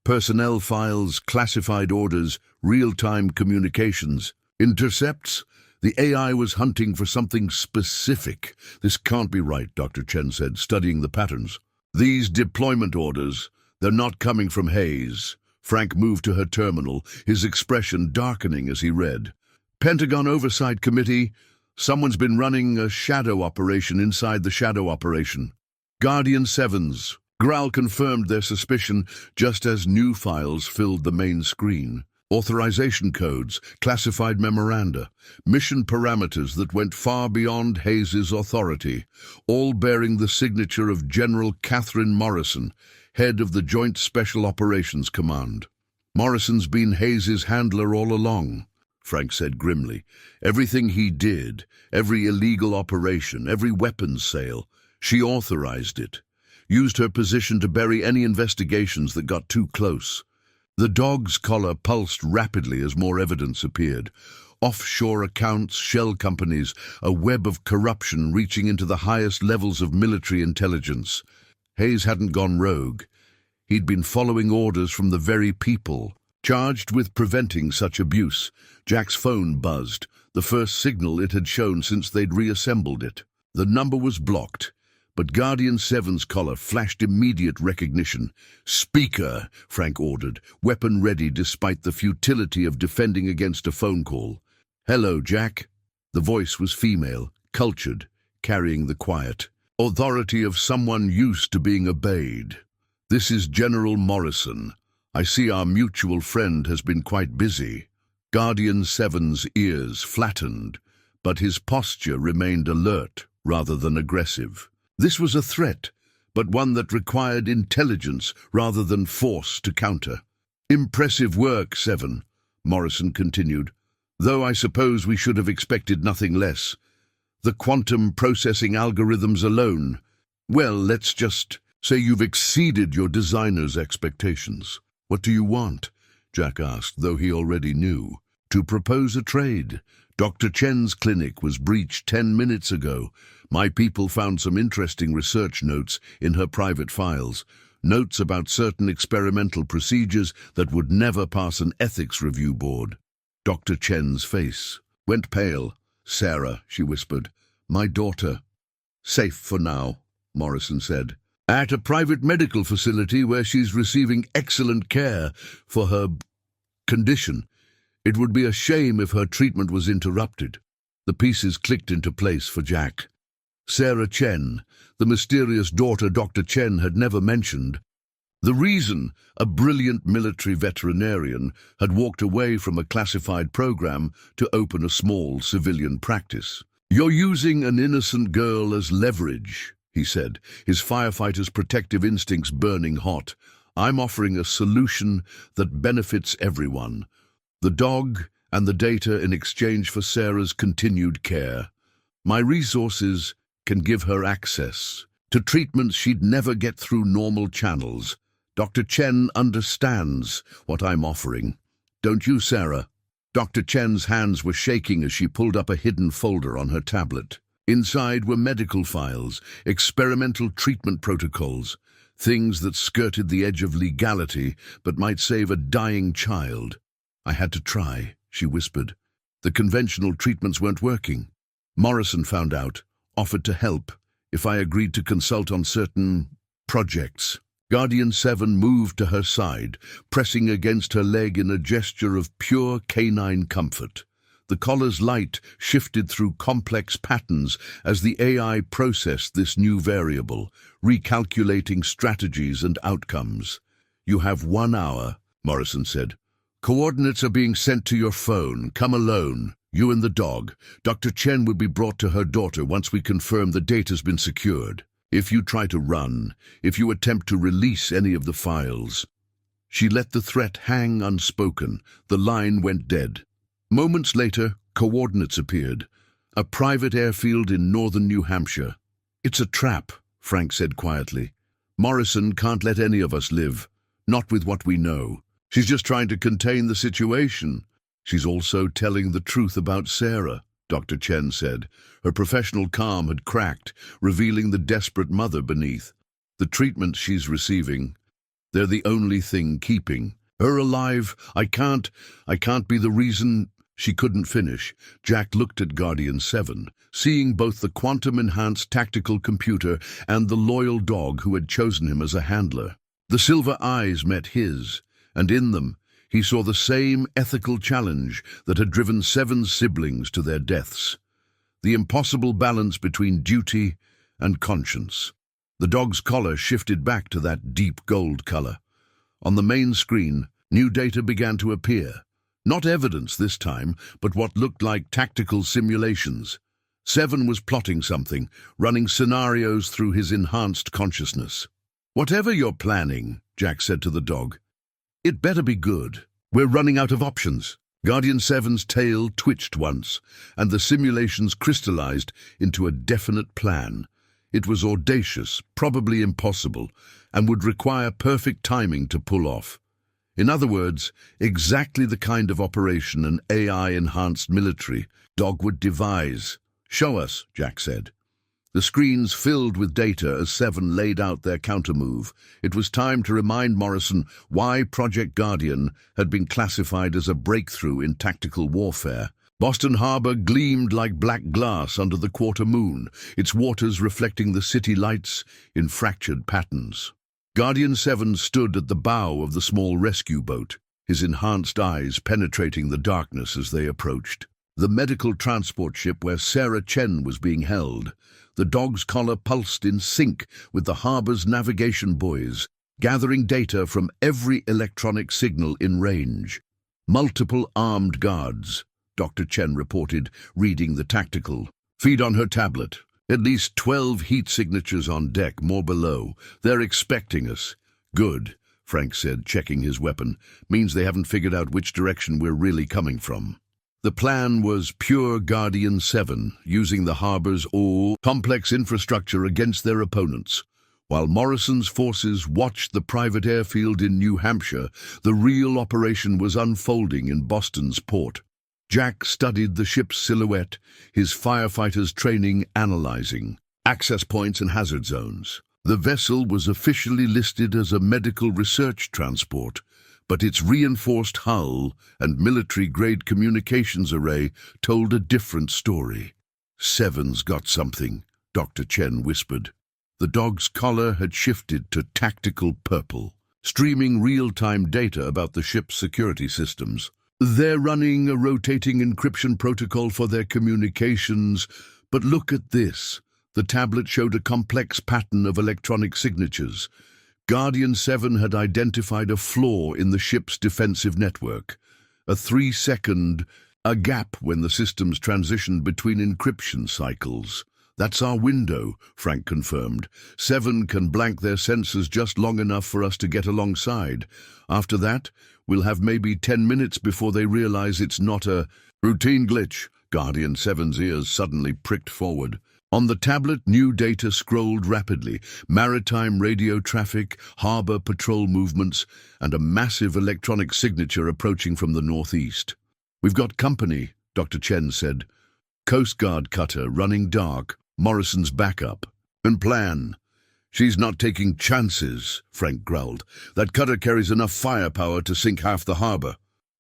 Personnel files, classified orders, real-time communications. Intercepts? The AI was hunting for something specific. This can't be right, Dr. Chen said, studying the patterns. These deployment orders, they're not coming from Hayes. Frank moved to her terminal, his expression darkening as he read. Pentagon Oversight Committee, someone's been running a shadow operation inside the shadow operation. Guardian 7's. Growl confirmed their suspicion just as new files filled the main screen. Authorization codes, classified memoranda, mission parameters that went far beyond Hayes's authority, all bearing the signature of General Catherine Morrison, head of the Joint Special Operations Command. Morrison's been Hayes's handler all along, Frank said grimly. Everything he did, every illegal operation, every weapons sale, she authorized it. Used her position to bury any investigations that got too close. The dog's collar pulsed rapidly as more evidence appeared. Offshore accounts, shell companies, a web of corruption reaching into the highest levels of military intelligence. Hayes hadn't gone rogue. He'd been following orders from the very people charged with preventing such abuse. Jack's phone buzzed, the first signal it had shown since they'd reassembled it. The number was blocked. But Guardian 7's collar flashed immediate recognition. "Speaker," Frank ordered, weapon ready despite the futility of defending against a phone call. "Hello, Jack." The voice was female, cultured, carrying the quiet authority of someone used to being obeyed. "This is General Morrison. I see our mutual friend has been quite busy." Guardian 7's ears flattened, but his posture remained alert rather than aggressive. This was a threat, but one that required intelligence rather than force to counter. "Impressive work, 7, Morrison continued, "though I suppose we should have expected nothing less. The quantum processing algorithms alone, well, let's just say you've exceeded your designer's expectations." "What do you want?" Jack asked, though he already knew. "To propose a trade. Dr. Chen's clinic was breached 10 minutes ago. My people found some interesting research notes in her private files, notes about certain experimental procedures that would never pass an ethics review board." Dr. Chen's face went pale. "Sarah," she whispered, "my daughter." "Safe for now," Morrison said. "At a private medical facility where she's receiving excellent care for her condition. It would be a shame if her treatment was interrupted." The pieces clicked into place for Jack. Sarah Chen, the mysterious daughter Dr. Chen had never mentioned. The reason a brilliant military veterinarian had walked away from a classified program to open a small civilian practice. "You're using an innocent girl as leverage," he said, his firefighter's protective instincts burning hot. "I'm offering a solution that benefits everyone. The dog and the data in exchange for Sarah's continued care. My resources can give her access to treatments she'd never get through normal channels. Dr. Chen understands what I'm offering. Don't you, Sarah?" Dr. Chen's hands were shaking as she pulled up a hidden folder on her tablet. Inside were medical files, experimental treatment protocols, things that skirted the edge of legality but might save a dying child. "I had to try," she whispered. "The conventional treatments weren't working. Morrison found out, offered to help if I agreed to consult on certain projects." Guardian 7 moved to her side, pressing against her leg in a gesture of pure canine comfort. The collar's light shifted through complex patterns as the AI processed this new variable, recalculating strategies and outcomes. "You have 1 hour," Morrison said. "Coordinates are being sent to your phone. Come alone. You and the dog. Dr. Chen will be brought to her daughter once we confirm the data's been secured. If you try to run, if you attempt to release any of the files." She let the threat hang unspoken. The line went dead. Moments later, coordinates appeared. A private airfield in northern New Hampshire. "It's a trap," Frank said quietly. "Morrison can't let any of us live. Not with what we know. She's just trying to contain the situation." "She's also telling the truth about Sarah," Dr. Chen said. Her professional calm had cracked, revealing the desperate mother beneath. "The treatment she's receiving, they're the only thing keeping her alive. I can't be the reason." She couldn't finish. Jack looked at Guardian 7, seeing both the quantum-enhanced tactical computer and the loyal dog who had chosen him as a handler. The silver eyes met his, and in them he saw the same ethical challenge that had driven 7's siblings to their deaths. The impossible balance between duty and conscience. The dog's collar shifted back to that deep gold color. On the main screen, new data began to appear. Not evidence this time, but what looked like tactical simulations. 7 was plotting something, running scenarios through his enhanced consciousness. "Whatever you're planning," Jack said to the dog, "it better be good. We're running out of options." Guardian 7's tail twitched once, and the simulations crystallized into a definite plan. It was audacious, probably impossible, and would require perfect timing to pull off. In other words, exactly the kind of operation an AI-enhanced military dog would devise. "Show us," Jack said. The screens filled with data as 7 laid out their countermove. It was time to remind Morrison why Project Guardian had been classified as a breakthrough in tactical warfare. Boston Harbor gleamed like black glass under the quarter moon, its waters reflecting the city lights in fractured patterns. Guardian 7 stood at the bow of the small rescue boat, his enhanced eyes penetrating the darkness as they approached. The medical transport ship where Sarah Chen was being held. The dog's collar pulsed in sync with the harbor's navigation buoys, gathering data from every electronic signal in range. "Multiple armed guards," Dr. Chen reported, reading the tactical. "Feed on her tablet. At least 12 heat signatures on deck, more below. They're expecting us." "Good," Frank said, checking his weapon. "Means they haven't figured out which direction we're really coming from." The plan was pure Guardian 7, using the harbor's complex infrastructure against their opponents. While Morrison's forces watched the private airfield in New Hampshire, the real operation was unfolding in Boston's port. Jack studied the ship's silhouette, his firefighters' training analyzing access points and hazard zones. The vessel was officially listed as a medical research transport, but its reinforced hull and military-grade communications array told a different story. "7's got something," Dr. Chen whispered. The dog's collar had shifted to tactical purple, streaming real-time data about the ship's security systems. "They're running a rotating encryption protocol for their communications, but look at this." The tablet showed a complex pattern of electronic signatures. Guardian 7 had identified a flaw in the ship's defensive network. A 3-second gap when the systems transitioned between encryption cycles. "That's our window," Frank confirmed. 7 can blank their sensors just long enough for us to get alongside. After that, we'll have maybe 10 minutes before they realize it's not a routine glitch. Guardian 7's ears suddenly pricked forward. On the tablet, new data scrolled rapidly. Maritime radio traffic, harbor patrol movements, and a massive electronic signature approaching from the northeast. "We've got company," Dr. Chen said. "Coast Guard cutter running dark, Morrison's backup." "And plan." "She's not taking chances," Frank growled. "That cutter carries enough firepower to sink half the harbor."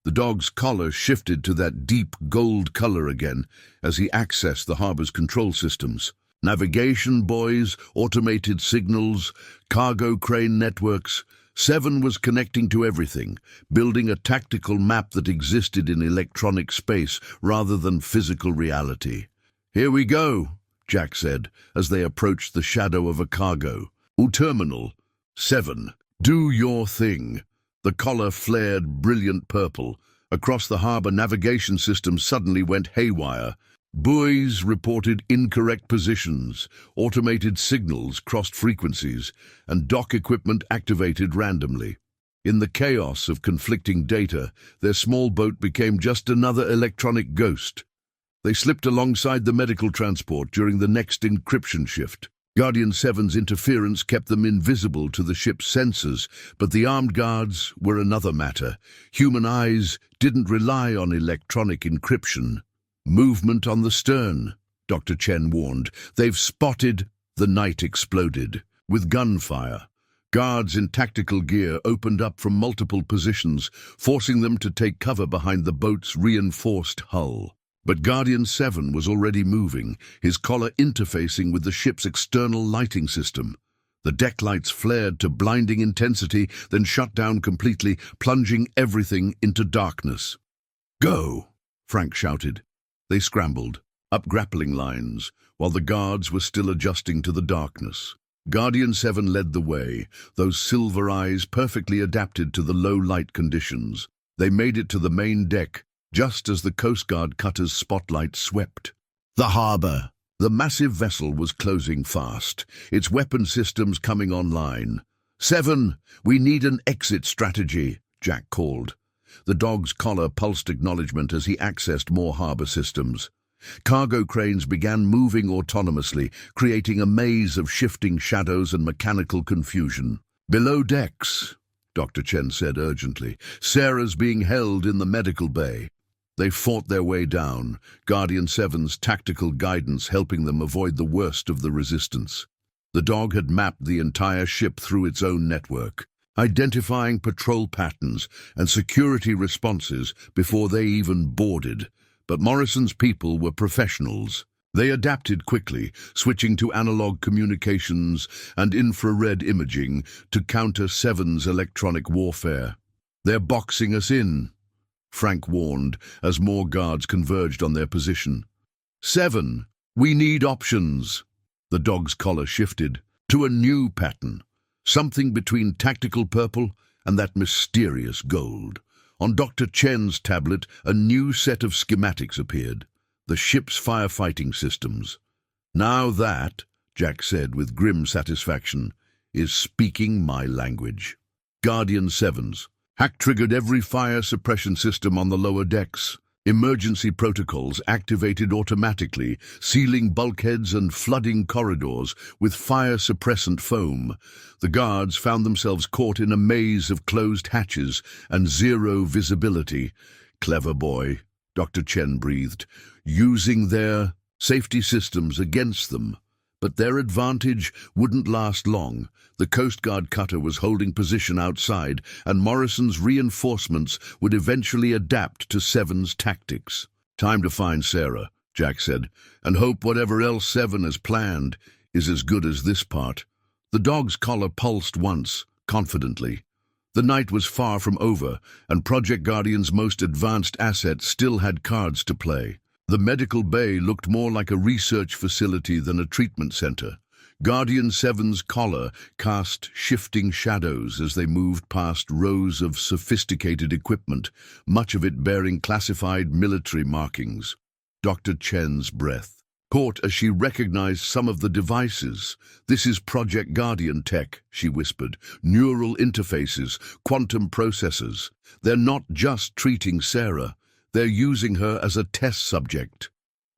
The dog's collar shifted to that deep gold color again as he accessed the harbor's control systems. Navigation buoys, automated signals, cargo crane networks. 7 was connecting to everything, building a tactical map that existed in electronic space rather than physical reality. "Here we go," Jack said, as they approached the shadow of a cargo. "Terminal. 7. Do your thing." The collar flared brilliant purple. Across the harbor, navigation system suddenly went haywire. Buoys reported incorrect positions, automated signals crossed frequencies, and dock equipment activated randomly. In the chaos of conflicting data, their small boat became just another electronic ghost. They slipped alongside the medical transport during the next encryption shift. Guardian 7's interference kept them invisible to the ship's sensors, but the armed guards were another matter. Human eyes didn't rely on electronic encryption. Movement on the stern, Dr. Chen warned. They've spotted. The night exploded. With gunfire, guards in tactical gear opened up from multiple positions, forcing them to take cover behind the boat's reinforced hull. But Guardian 7 was already moving, his collar interfacing with the ship's external lighting system. The deck lights flared to blinding intensity, then shut down completely, plunging everything into darkness. "Go!" Frank shouted. They scrambled, up grappling lines, while the guards were still adjusting to the darkness. Guardian 7 led the way, those silver eyes perfectly adapted to the low light conditions. They made it to the main deck, just as the Coast Guard cutter's spotlight swept. The harbor. The massive vessel was closing fast, its weapon systems coming online. "7, we need an exit strategy," Jack called. The dog's collar pulsed acknowledgement as he accessed more harbor systems. Cargo cranes began moving autonomously, creating a maze of shifting shadows and mechanical confusion. "Below decks," Dr. Chen said urgently. "Sarah's being held in the medical bay." They fought their way down, Guardian 7's tactical guidance helping them avoid the worst of the resistance. The dog had mapped the entire ship through its own network, identifying patrol patterns and security responses before they even boarded. But Morrison's people were professionals. They adapted quickly, switching to analog communications and infrared imaging to counter 7's electronic warfare. "They're boxing us in," Frank warned as more guards converged on their position. "7, we need options." The dog's collar shifted to a new pattern, something between tactical purple and that mysterious gold. On Dr. Chen's tablet, a new set of schematics appeared, the ship's firefighting systems. "Now that," Jack said with grim satisfaction, "is speaking my language." Guardian 7's hack-triggered every fire suppression system on the lower decks. Emergency protocols activated automatically, sealing bulkheads and flooding corridors with fire-suppressant foam. The guards found themselves caught in a maze of closed hatches and zero visibility. "Clever boy," Dr. Chen breathed, "using their safety systems against them." But their advantage wouldn't last long. The Coast Guard cutter was holding position outside, and Morrison's reinforcements would eventually adapt to 7's tactics. "Time to find Sarah," Jack said, "and hope whatever else 7 has planned is as good as this part." The dog's collar pulsed once, confidently. The night was far from over, and Project Guardian's most advanced asset still had cards to play. The medical bay looked more like a research facility than a treatment center. Guardian 7's collar cast shifting shadows as they moved past rows of sophisticated equipment, much of it bearing classified military markings. Dr. Chen's breath caught as she recognized some of the devices. "This is Project Guardian tech," she whispered. "Neural interfaces, quantum processors. They're not just treating Sarah. They're using her as a test subject."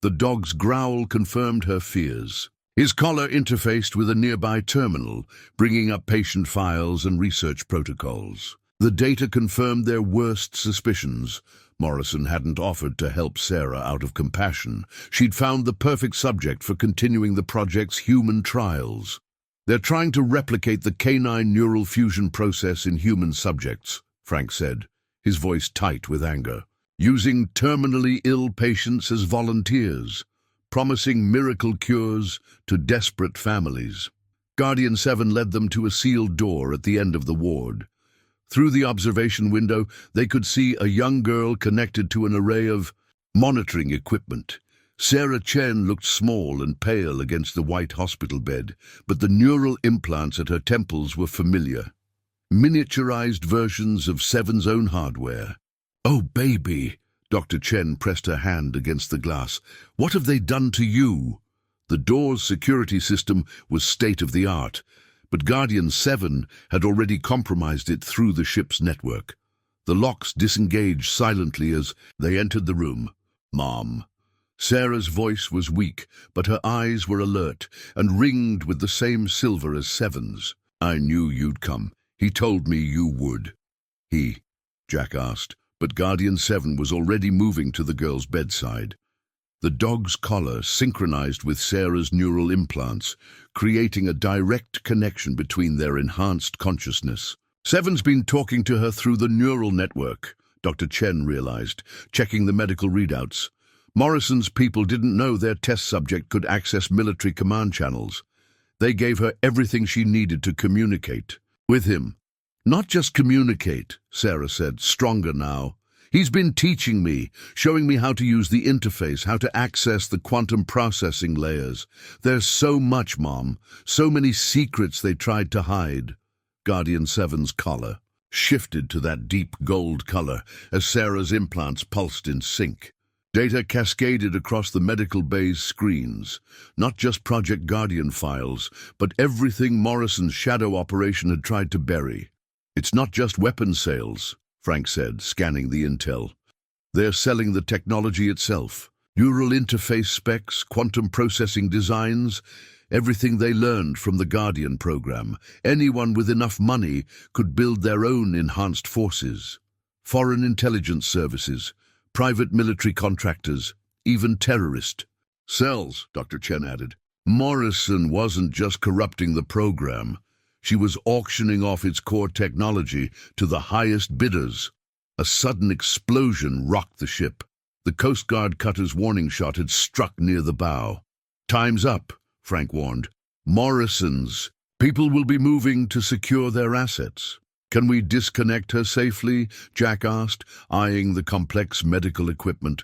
The dog's growl confirmed her fears. His collar interfaced with a nearby terminal, bringing up patient files and research protocols. The data confirmed their worst suspicions. Morrison hadn't offered to help Sarah out of compassion. She'd found the perfect subject for continuing the project's human trials. "They're trying to replicate the canine neural fusion process in human subjects," Frank said, his voice tight with anger. "Using terminally ill patients as volunteers, promising miracle cures to desperate families." Guardian 7 led them to a sealed door at the end of the ward. Through the observation window, they could see a young girl connected to an array of monitoring equipment. Sarah Chen looked small and pale against the white hospital bed, but the neural implants at her temples were familiar. miniaturized versions of Seven's own hardware. "Oh, baby," Dr. Chen pressed her hand against the glass. "What have they done to you?" The door's security system was state-of-the-art, but Guardian 7 had already compromised it through the ship's network. The locks disengaged silently as they entered the room. "Mom." Sarah's voice was weak, but her eyes were alert and ringed with the same silver as Seven's. "I knew you'd come. He told me you would." "He?" Jack asked, but Guardian 7 was already moving to the girl's bedside. The dog's collar synchronized with Sarah's neural implants, creating a direct connection between their enhanced consciousness. "Seven's been talking to her through the neural network," Dr. Chen realized, checking the medical readouts. "Morrison's people didn't know their test subject could access military command channels. They gave her everything she needed to communicate with him." "Not just communicate," Sarah said, stronger now. "He's been teaching me, showing me how to use the interface, how to access the quantum processing layers. There's so much, Mom, so many secrets they tried to hide." Guardian 7's collar shifted to that deep gold color as Sarah's implants pulsed in sync. Data cascaded across the medical bay's screens, not just Project Guardian files, but everything Morrison's shadow operation had tried to bury. "It's not just weapons sales," Frank said, scanning the intel. "They're selling the technology itself. Neural interface specs, quantum processing designs, everything they learned from the Guardian program. Anyone with enough money could build their own enhanced forces. Foreign intelligence services, private military contractors, even terrorist cells," Dr. Chen added. "Morrison wasn't just corrupting the program. She was auctioning off its core technology to the highest bidders." A sudden explosion rocked the ship. The Coast Guard cutter's warning shot had struck near the bow. "Time's up," Frank warned. "Morrison's people will be moving to secure their assets." "Can we disconnect her safely?" Jack asked, eyeing the complex medical equipment.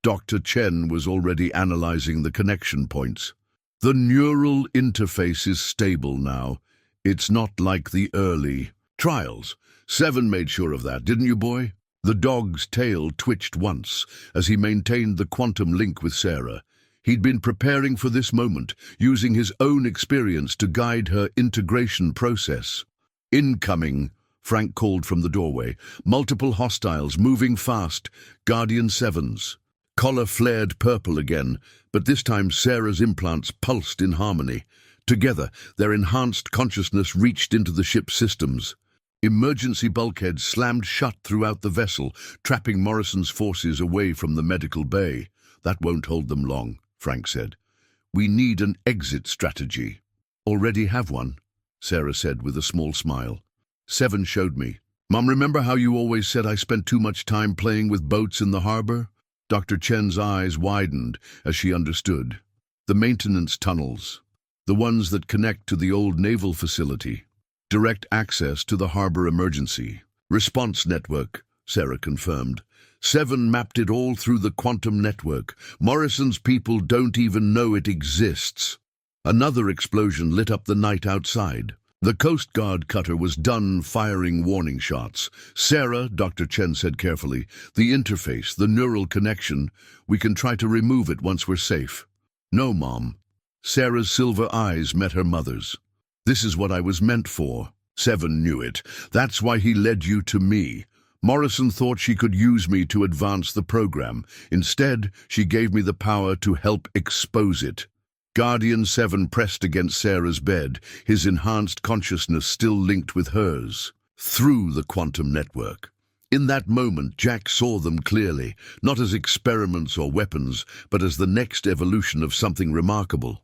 Dr. Chen was already analyzing the connection points. "The neural interface is stable now. It's not like the early trials. Seven made sure of that, didn't you, boy?" The dog's tail twitched once as he maintained the quantum link with Sarah. He'd been preparing for this moment, using his own experience to guide her integration process. "Incoming," Frank called from the doorway. "Multiple hostiles, moving fast. Guardian 7's." Collar flared purple again, but this time Sarah's implants pulsed in harmony. Together, their enhanced consciousness reached into the ship's systems. Emergency bulkheads slammed shut throughout the vessel, trapping Morrison's forces away from the medical bay. "That won't hold them long," Frank said. "We need an exit strategy." "Already have one," Sarah said with a small smile. "Seven showed me. Mom, remember how you always said I spent too much time playing with boats in the harbor?" Dr. Chen's eyes widened as she understood. "The maintenance tunnels. The ones that connect to the old naval facility. Direct access to the harbor emergency response network," Sarah confirmed. "Seven mapped it all through the quantum network. Morrison's people don't even know it exists." Another explosion lit up the night outside. The Coast Guard cutter was done firing warning shots. "Sarah," Dr. Chen said carefully, "the interface, the neural connection, we can try to remove it once we're safe." "No, Mom." Sarah's silver eyes met her mother's. "This is what I was meant for." Seven knew it. "That's why he led you to me. Morrison thought she could use me to advance the program. Instead, she gave me the power to help expose it." Guardian 7 pressed against Sarah's bed, his enhanced consciousness still linked with hers, through the quantum network. In that moment, Jack saw them clearly, not as experiments or weapons, but as the next evolution of something remarkable.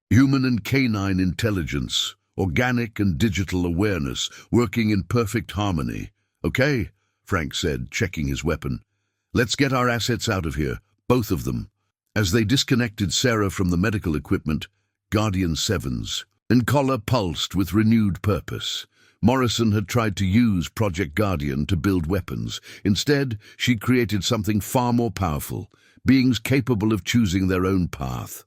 Human and canine intelligence, organic and digital awareness, working in perfect harmony. "Okay," Frank said, checking his weapon. "Let's get our assets out of here, both of them." As they disconnected Sarah from the medical equipment, Guardian 7's, and collar pulsed with renewed purpose. Morrison had tried to use Project Guardian to build weapons. Instead, she created something far more powerful, beings capable of choosing their own path.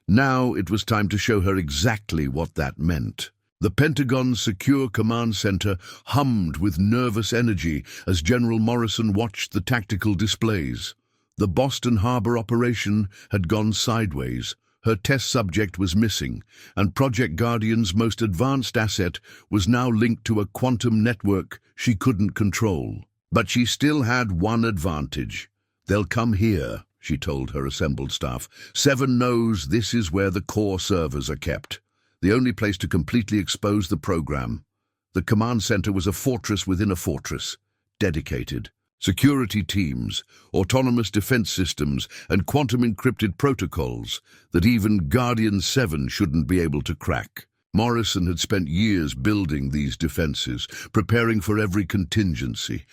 Now it was time to show her exactly what that meant. The Pentagon's secure command center hummed with nervous energy as General Morrison watched the tactical displays. The Boston Harbor operation had gone sideways. Her test subject was missing, and Project Guardian's most advanced asset was now linked to a quantum network she couldn't control. But she still had one advantage. "They'll come here," she told her assembled staff. "Seven knows this is where the core servers are kept. The only place to completely expose the program." The command center was a fortress within a fortress, dedicated. Security teams, autonomous defense systems, and quantum-encrypted protocols that even Guardian 7 shouldn't be able to crack. Morrison had spent years building these defenses, preparing for every contingency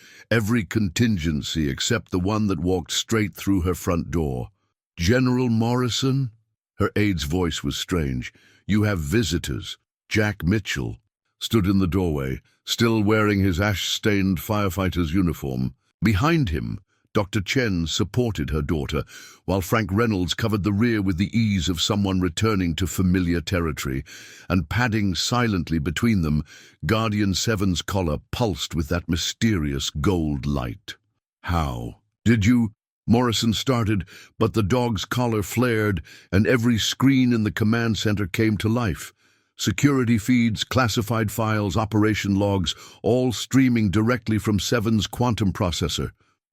except the one that walked straight through her front door. "General Morrison?" Her aide's voice was strange. "You have visitors." Jack Mitchell stood in the doorway, still wearing his ash-stained firefighter's uniform. Behind him, Dr. Chen supported her daughter, while Frank Reynolds covered the rear with the ease of someone returning to familiar territory, and padding silently between them, Guardian 7's collar pulsed with that mysterious gold light. "How did you—" Morrison started, but the dog's collar flared, and every screen in the command center came to life. Security feeds, classified files, operation logs, all streaming directly from 7's quantum processor.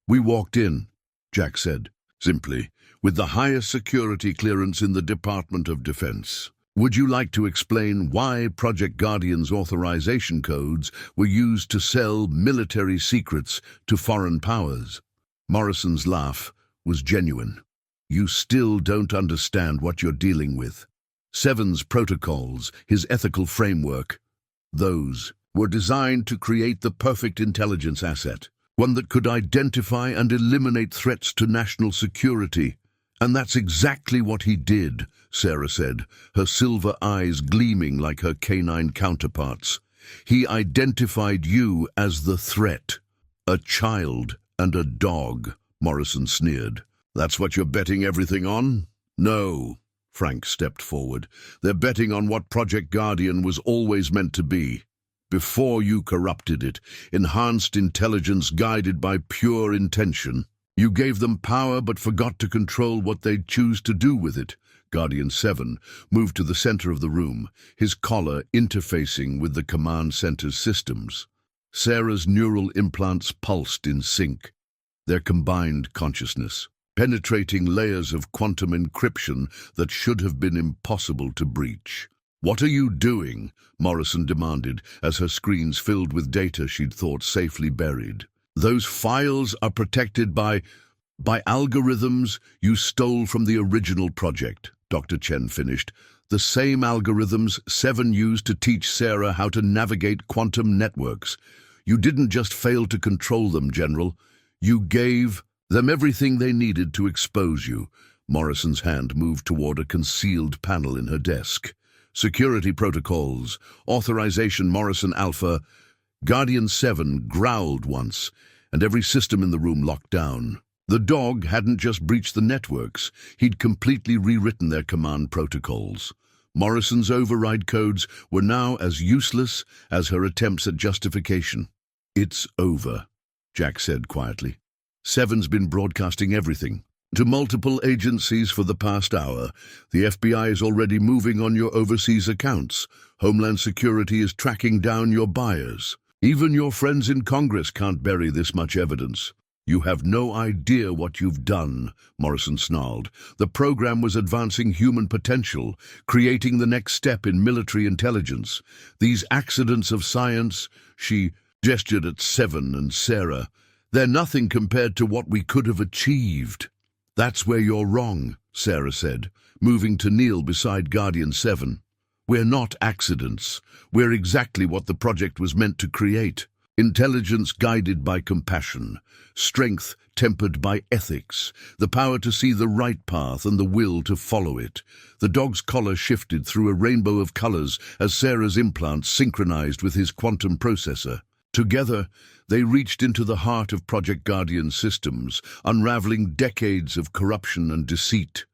"We walked in," Jack said, simply, "with the highest security clearance in the Department of Defense. Would you like to explain why Project Guardian's authorization codes were used to sell military secrets to foreign powers?" Morrison's laugh was genuine. "You still don't understand what you're dealing with. 7's protocols, his ethical framework, those were designed to create the perfect intelligence asset, one that could identify and eliminate threats to national security. And that's exactly what he did," Sarah said, her silver eyes gleaming like her canine counterparts. "He identified you as the threat. A child and a dog," Morrison sneered. "That's what you're betting everything on?" "No." Frank stepped forward. "They're betting on what Project Guardian was always meant to be. Before you corrupted it, enhanced intelligence guided by pure intention. You gave them power but forgot to control what they'd choose to do with it." Guardian 7 moved to the center of the room, his collar interfacing with the command center's systems. Sarah's neural implants pulsed in sync, their combined consciousness, penetrating layers of quantum encryption that should have been impossible to breach. "What are you doing?" Morrison demanded, as her screens filled with data she'd thought safely buried. "Those files are protected by algorithms you stole from the original project," Dr. Chen finished. "The same algorithms 7 used to teach Sarah how to navigate quantum networks. You didn't just fail to control them, General. You gave them everything they needed to expose you." Morrison's hand moved toward a concealed panel in her desk. "Security protocols, authorization Morrison Alpha." Guardian 7 growled once, and every system in the room locked down. The dog hadn't just breached the networks, he'd completely rewritten their command protocols. Morrison's override codes were now as useless as her attempts at justification. "It's over," Jack said quietly. 7's been broadcasting everything to multiple agencies for the past hour. The FBI is already moving on your overseas accounts. Homeland Security is tracking down your buyers. Even your friends in Congress can't bury this much evidence. "You have no idea what you've done," Morrison snarled. "The program was advancing human potential, creating the next step in military intelligence. These accidents of science," she gestured at 7 and Sarah, "they're nothing compared to what we could have achieved." "That's where you're wrong," Sarah said, moving to kneel beside Guardian 7. "We're not accidents. We're exactly what the project was meant to create. Intelligence guided by compassion, strength tempered by ethics, the power to see the right path and the will to follow it." The dog's collar shifted through a rainbow of colors as Sarah's implants synchronized with his quantum processor. Together, they reached into the heart of Project Guardian systems, unraveling decades of corruption and deceit.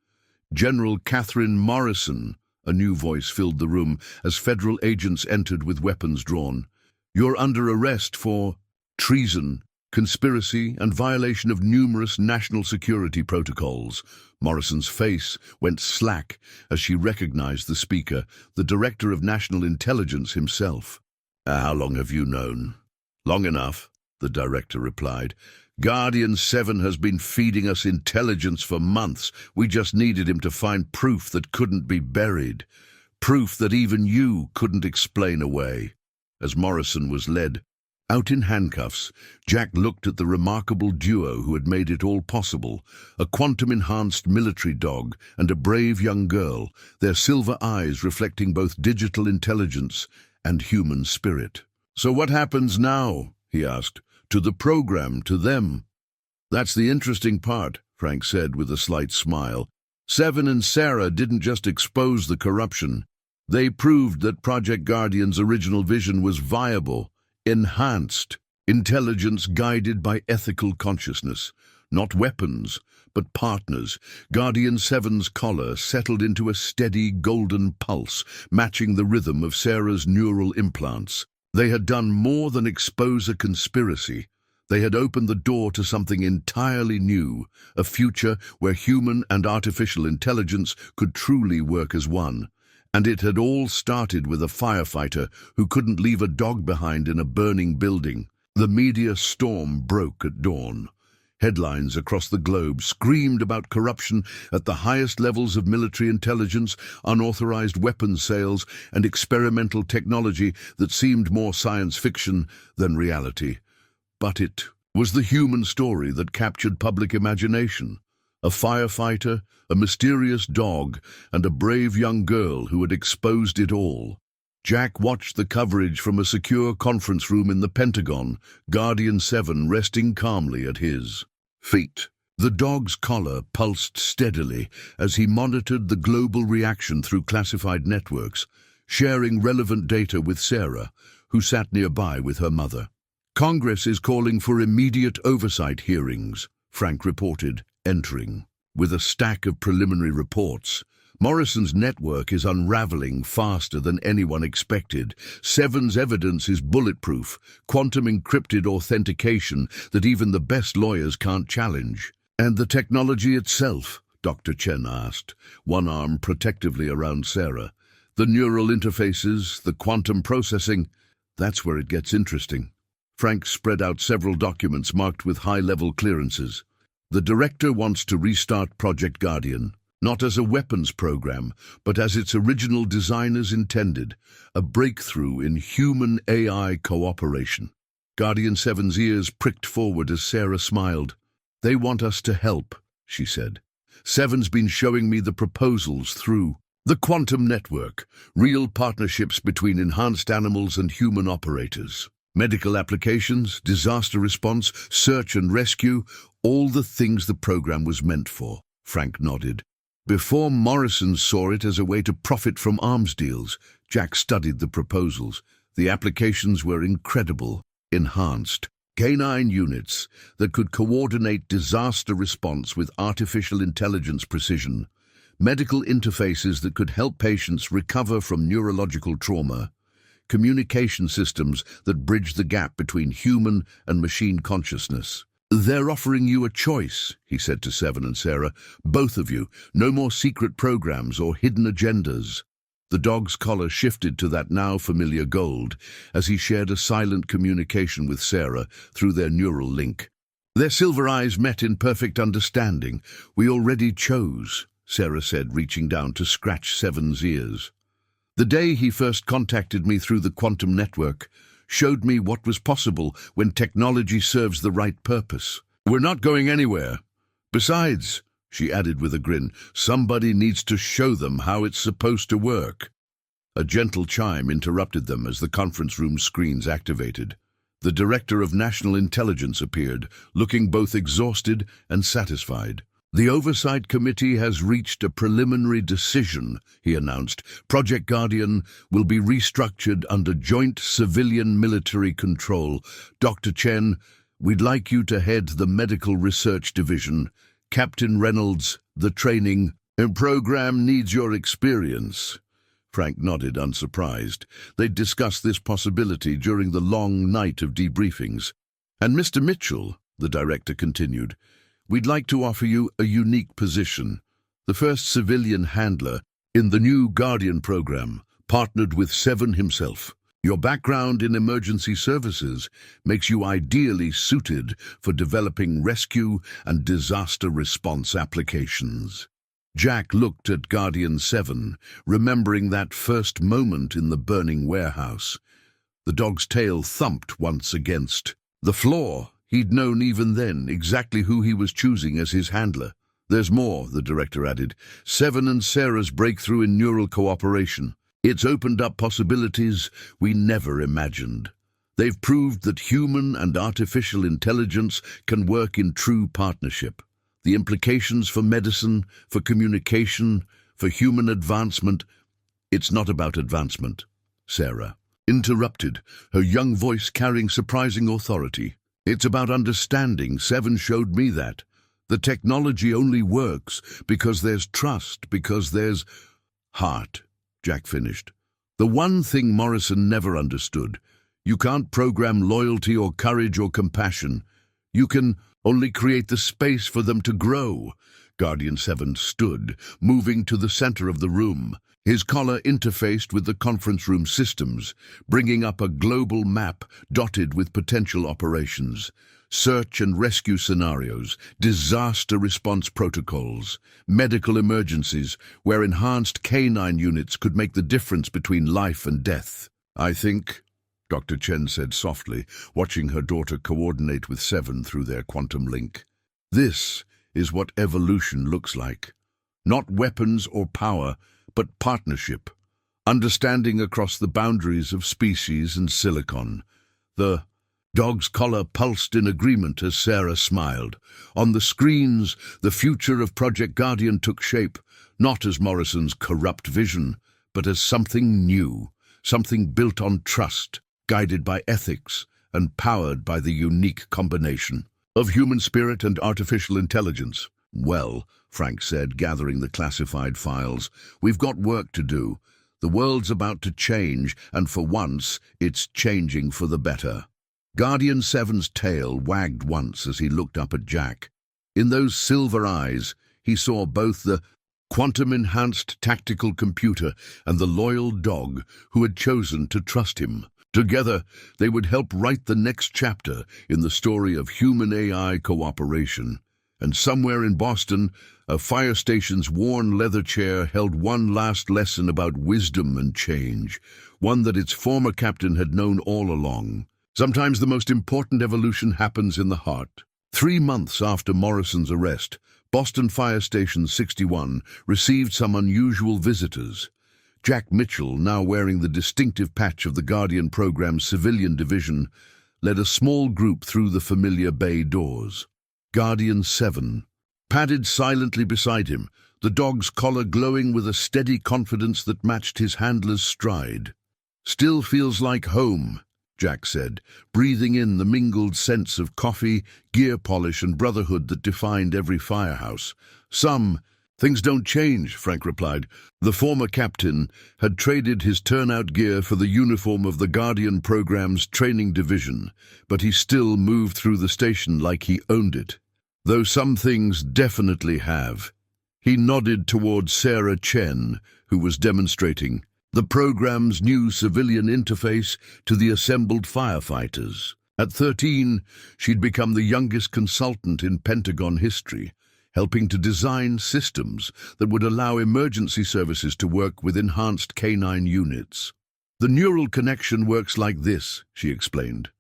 General Catherine Morrison, A new voice filled the room as federal agents entered with weapons drawn. "You're under arrest for treason, conspiracy, and violation of numerous national security protocols." Morrison's face went slack as she recognized the speaker, the Director of National Intelligence himself. "How long have you known?" "Long enough," the director replied. "Guardian 7 has been feeding us intelligence for months. We just needed him to find proof that couldn't be buried. Proof that even you couldn't explain away." As Morrison was led out in handcuffs, Jack looked at the remarkable duo who had made it all possible, a quantum-enhanced military dog and a brave young girl, their silver eyes reflecting both digital intelligence and human spirit. "So what happens now?" he asked. "To the program, to them?" "That's the interesting part," Frank said with a slight smile. "Seven and Sarah didn't just expose the corruption. They proved that Project Guardian's original vision was viable, enhanced, intelligence guided by ethical consciousness. Not weapons, but partners. Guardian 7's collar settled into a steady golden pulse, matching the rhythm of Sarah's neural implants. They had done more than expose a conspiracy. They had opened the door to something entirely new, a future where human and artificial intelligence could truly work as one. And it had all started with a firefighter who couldn't leave a dog behind in a burning building. The media storm broke at dawn. Headlines across the globe screamed about corruption at the highest levels of military intelligence, unauthorized weapons sales, and experimental technology that seemed more science fiction than reality. But it was the human story that captured public imagination. A firefighter, a mysterious dog, and a brave young girl who had exposed it all. Jack watched the coverage from a secure conference room in the Pentagon, Guardian 7 resting calmly at his feet. The dog's collar pulsed steadily as he monitored the global reaction through classified networks, sharing relevant data with Sarah, who sat nearby with her mother. "Congress is calling for immediate oversight hearings," Frank reported, entering with a stack of preliminary reports. "Morrison's network is unraveling faster than anyone expected. Seven's evidence is bulletproof, quantum-encrypted authentication that even the best lawyers can't challenge." "And the technology itself?" Dr. Chen asked, one arm protectively around Sarah. "The neural interfaces, the quantum processing, that's where it gets interesting." Frank spread out several documents marked with high-level clearances. "The director wants to restart Project Guardian, not as a weapons program, but as its original designers intended, a breakthrough in human-AI cooperation." Guardian 7's ears pricked forward as Sarah smiled. "They want us to help," she said. "Seven's been showing me the proposals through the quantum network, real partnerships between enhanced animals and human operators. Medical applications, disaster response, search and rescue, all the things the program was meant for." Frank nodded. Before Morrison saw it as a way to profit from arms deals, Jack studied the proposals. The applications were incredible, enhanced. Canine units that could coordinate disaster response with artificial intelligence precision. Medical interfaces that could help patients recover from neurological trauma. Communication systems that bridge the gap between human and machine consciousness. "They're offering you a choice," he said to Seven and Sarah. "Both of you. No more secret programs or hidden agendas." The dog's collar shifted to that now familiar gold as he shared a silent communication with Sarah through their neural link. Their silver eyes met in perfect understanding. "We already chose," Sarah said, reaching down to scratch Seven's ears. "The day he first contacted me through the quantum network showed me what was possible when technology serves the right purpose. We're not going anywhere. Besides," she added with a grin, "somebody needs to show them how it's supposed to work." A gentle chime interrupted them as the conference room screens activated. The Director of National Intelligence appeared, looking both exhausted and satisfied. "The Oversight Committee has reached a preliminary decision," he announced. "Project Guardian will be restructured under joint civilian-military control. Dr. Chen, we'd like you to head the Medical Research Division. Captain Reynolds, the training program needs your experience." Frank nodded, unsurprised. They'd discussed this possibility during the long night of debriefings. "And Mr. Mitchell," the director continued, "we'd like to offer you a unique position. The first civilian handler in the new Guardian program, partnered with Seven himself. Your background in emergency services makes you ideally suited for developing rescue and disaster response applications." Jack looked at Guardian 7, remembering that first moment in the burning warehouse. The dog's tail thumped once against the floor. He'd known even then exactly who he was choosing as his handler. "There's more," the director added. "Seven and Sarah's breakthrough in neural cooperation. It's opened up possibilities we never imagined. They've proved that human and artificial intelligence can work in true partnership. The implications for medicine, for communication, for human advancement—" "It's not about advancement," Sarah interrupted, her young voice carrying surprising authority. "It's about understanding. Seven showed me that. The technology only works because there's trust, because there's heart," Jack finished. "The one thing Morrison never understood. You can't program loyalty or courage or compassion. You can only create the space for them to grow." Guardian 7 stood, moving to the center of the room. His collar interfaced with the conference room systems, bringing up a global map dotted with potential operations. Search and rescue scenarios, disaster response protocols, medical emergencies where enhanced canine units could make the difference between life and death. "I think," Dr. Chen said softly, watching her daughter coordinate with Seven through their quantum link, "this is what evolution looks like. Not weapons or power, but partnership. Understanding across the boundaries of species and silicon." The dog's collar pulsed in agreement as Sarah smiled. On the screens, the future of Project Guardian took shape, not as Morrison's corrupt vision, but as something new, something built on trust, guided by ethics, and powered by the unique combination of human spirit and artificial intelligence. "Well," Frank said, gathering the classified files, "we've got work to do. The world's about to change, and for once, it's changing for the better." Guardian 7's tail wagged once as he looked up at Jack. In those silver eyes, he saw both the quantum-enhanced tactical computer and the loyal dog who had chosen to trust him. Together, they would help write the next chapter in the story of human-AI cooperation. And somewhere in Boston, a fire station's worn leather chair held one last lesson about wisdom and change, one that its former captain had known all along. Sometimes the most important evolution happens in the heart. 3 months after Morrison's arrest, Boston Fire Station 61 received some unusual visitors. Jack Mitchell, now wearing the distinctive patch of the Guardian program's civilian division, led a small group through the familiar bay doors. Guardian 7 padded silently beside him, the dog's collar glowing with a steady confidence that matched his handler's stride. "Still feels like home," Jack said, breathing in the mingled sense of coffee, gear polish and brotherhood that defined every firehouse. "Things don't change," Frank replied. The former captain had traded his turnout gear for the uniform of the Guardian program's training division, but he still moved through the station like he owned it. "Though some things definitely have." He nodded towards Sarah Chen, who was demonstrating the program's new civilian interface to the assembled firefighters. At 13, she'd become the youngest consultant in Pentagon history, helping to design systems that would allow emergency services to work with enhanced canine units. "The neural connection works like this," she explained,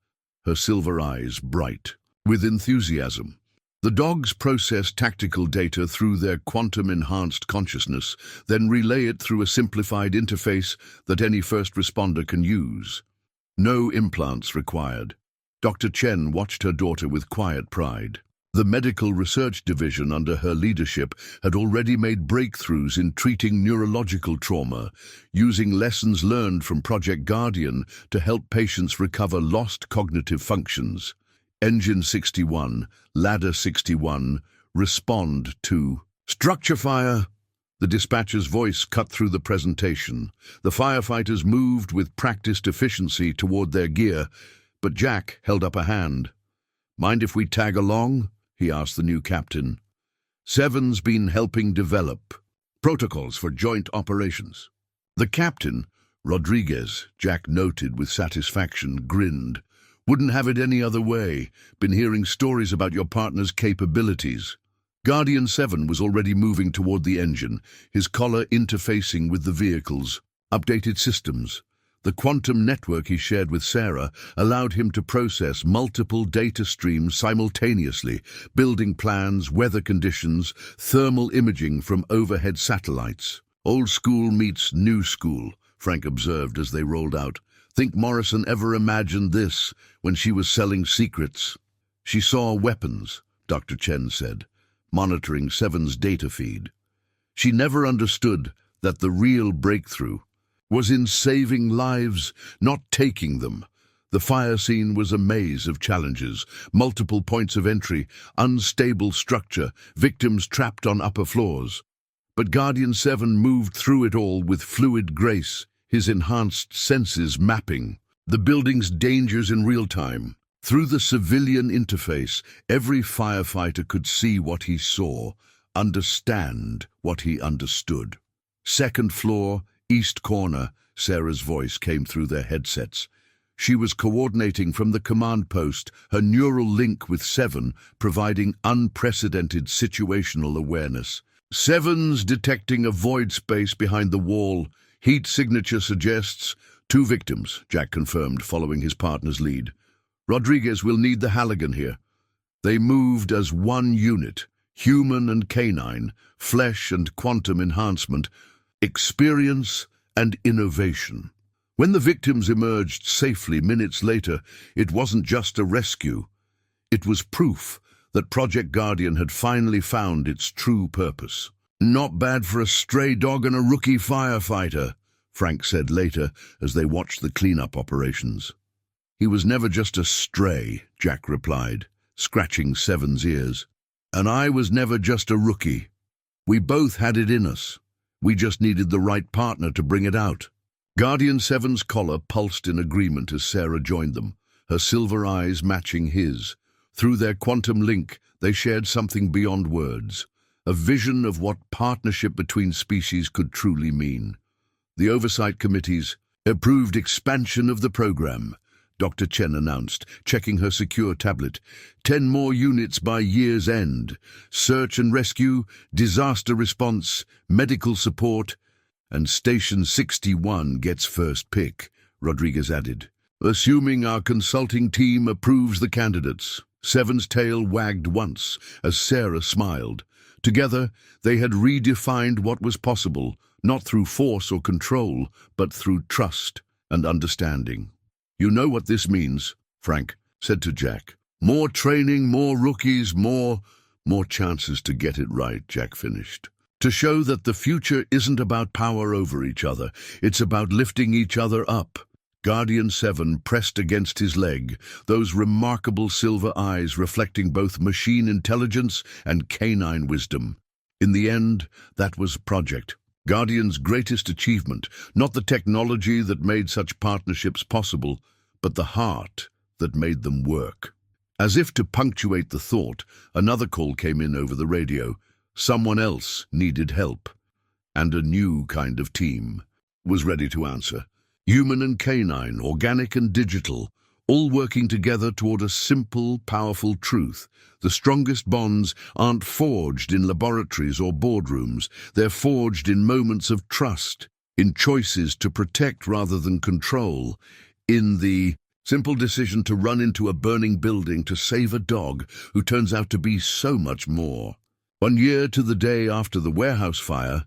her silver eyes bright with enthusiasm. "The dogs process tactical data through their quantum-enhanced consciousness, then relay it through a simplified interface that any first responder can use. No implants required." Dr. Chen watched her daughter with quiet pride. The medical research division under her leadership had already made breakthroughs in treating neurological trauma, using lessons learned from Project Guardian to help patients recover lost cognitive functions. Engine 61, Ladder 61, respond to structure fire. The dispatcher's voice cut through the presentation. The firefighters moved with practiced efficiency toward their gear, but Jack held up a hand. "Mind if we tag along?" he asked the new captain. "Seven's been helping develop protocols for joint operations." The captain, Rodriguez, Jack noted with satisfaction, grinned. "Wouldn't have it any other way. Been hearing stories about your partner's capabilities." Guardian 7 was already moving toward the engine, his collar interfacing with the vehicle's updated systems. The quantum network he shared with Sarah allowed him to process multiple data streams simultaneously, building plans, weather conditions, thermal imaging from overhead satellites. "Old school meets new school," Frank observed as they rolled out. "Think Morrison ever imagined this when she was selling secrets?" "She saw weapons," Dr. Chen said, monitoring Seven's data feed. "She never understood that the real breakthrough was in saving lives, not taking them." The fire scene was a maze of challenges, multiple points of entry, unstable structure, victims trapped on upper floors. But Guardian 7 moved through it all with fluid grace, his enhanced senses mapping the building's dangers in real time. Through the civilian interface, every firefighter could see what he saw, understand what he understood. "Second floor, east corner," Sarah's voice came through their headsets. She was coordinating from the command post, her neural link with Seven, providing unprecedented situational awareness. "Seven's detecting a void space behind the wall. Heat signature suggests 2 victims," Jack confirmed, following his partner's lead. "Rodriguez will need the Halligan here." They moved as one unit, human and canine, flesh and quantum enhancement, experience and innovation. When the victims emerged safely minutes later, it wasn't just a rescue. It was proof that Project Guardian had finally found its true purpose. "Not bad for a stray dog and a rookie firefighter," Frank said later as they watched the cleanup operations. "He was never just a stray," Jack replied, scratching Seven's ears. "And I was never just a rookie. We both had it in us. We just needed the right partner to bring it out." Guardian 7's collar pulsed in agreement as Sarah joined them, her silver eyes matching his. Through their quantum link, they shared something beyond words, a vision of what partnership between species could truly mean. The oversight committees approved expansion of the program, Dr. Chen announced, checking her secure tablet. 10 more units by year's end. Search and rescue, disaster response, medical support, and Station 61 gets first pick, Rodriguez added. "Assuming our consulting team approves the candidates." Seven's tail wagged once as Sarah smiled. Together, they had redefined what was possible, not through force or control, but through trust and understanding. "You know what this means," Frank said to Jack. "More training, more rookies, more chances to get it right," Jack finished. "To show that the future isn't about power over each other, it's about lifting each other up." Guardian 7 pressed against his leg, those remarkable silver eyes reflecting both machine intelligence and canine wisdom. In the end, that was Project Guardian's greatest achievement, not the technology that made such partnerships possible, but the heart that made them work. As if to punctuate the thought, another call came in over the radio. Someone else needed help, and a new kind of team was ready to answer. Human and canine, organic and digital, all working together toward a simple, powerful truth. The strongest bonds aren't forged in laboratories or boardrooms. They're forged in moments of trust, in choices to protect rather than control, in the simple decision to run into a burning building to save a dog who turns out to be so much more. 1 year to the day after the warehouse fire,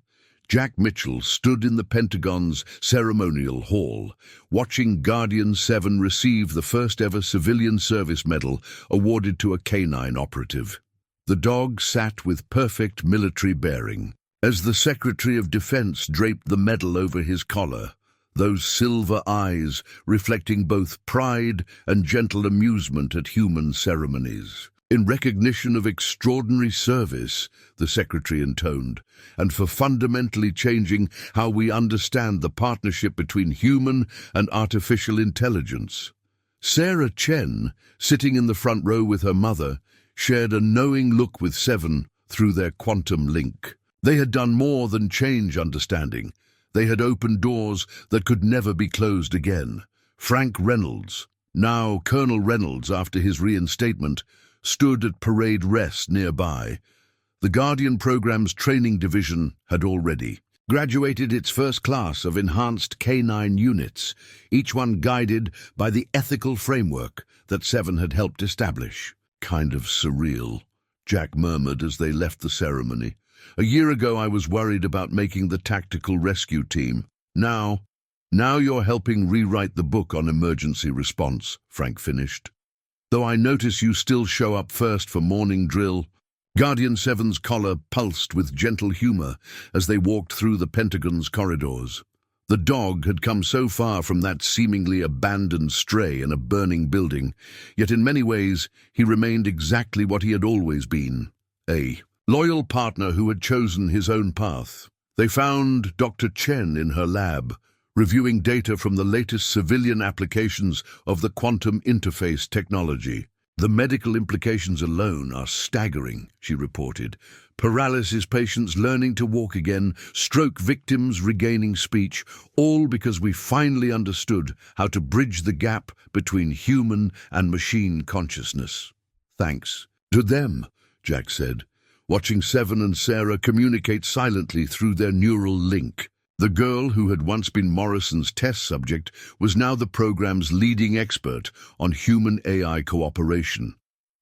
Jack Mitchell stood in the Pentagon's ceremonial hall, watching Guardian 7 receive the first-ever civilian service medal awarded to a canine operative. The dog sat with perfect military bearing. As the Secretary of Defense draped the medal over his collar, those silver eyes reflecting both pride and gentle amusement at human ceremonies. In recognition of extraordinary service, the secretary intoned, and for fundamentally changing how we understand the partnership between human and artificial intelligence. Sarah Chen, sitting in the front row with her mother, shared a knowing look with Seven through their quantum link. They had done more than change understanding. They had opened doors that could never be closed again. Frank Reynolds, now Colonel Reynolds after his reinstatement, stood at parade rest nearby. The Guardian program's training division had already graduated its first class of enhanced K9 units, each one guided by the ethical framework that Seven had helped establish. Kind of surreal, Jack murmured as they left the ceremony. A year ago I was worried about making the tactical rescue team. Now you're helping rewrite the book on emergency response, Frank finished. Though I notice you still show up first for morning drill. Guardian 7's collar pulsed with gentle humor as they walked through the Pentagon's corridors. The dog had come so far from that seemingly abandoned stray in a burning building, yet in many ways he remained exactly what he had always been, a loyal partner who had chosen his own path. They found Dr. Chen in her lab, reviewing data from the latest civilian applications of the quantum interface technology. The medical implications alone are staggering, she reported. Paralysis patients learning to walk again, stroke victims regaining speech, all because we finally understood how to bridge the gap between human and machine consciousness. Thanks to them, Jack said, watching Seven and Sarah communicate silently through their neural link. The girl who had once been Morrison's test subject was now the program's leading expert on human-AI cooperation,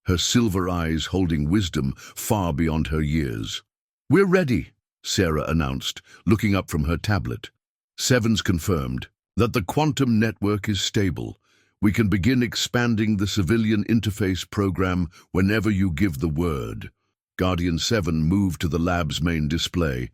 her silver eyes holding wisdom far beyond her years. "We're ready," Sarah announced, looking up from her tablet. Seven's confirmed that the quantum network is stable. We can begin expanding the civilian interface program whenever you give the word. Guardian 7 moved to the lab's main display,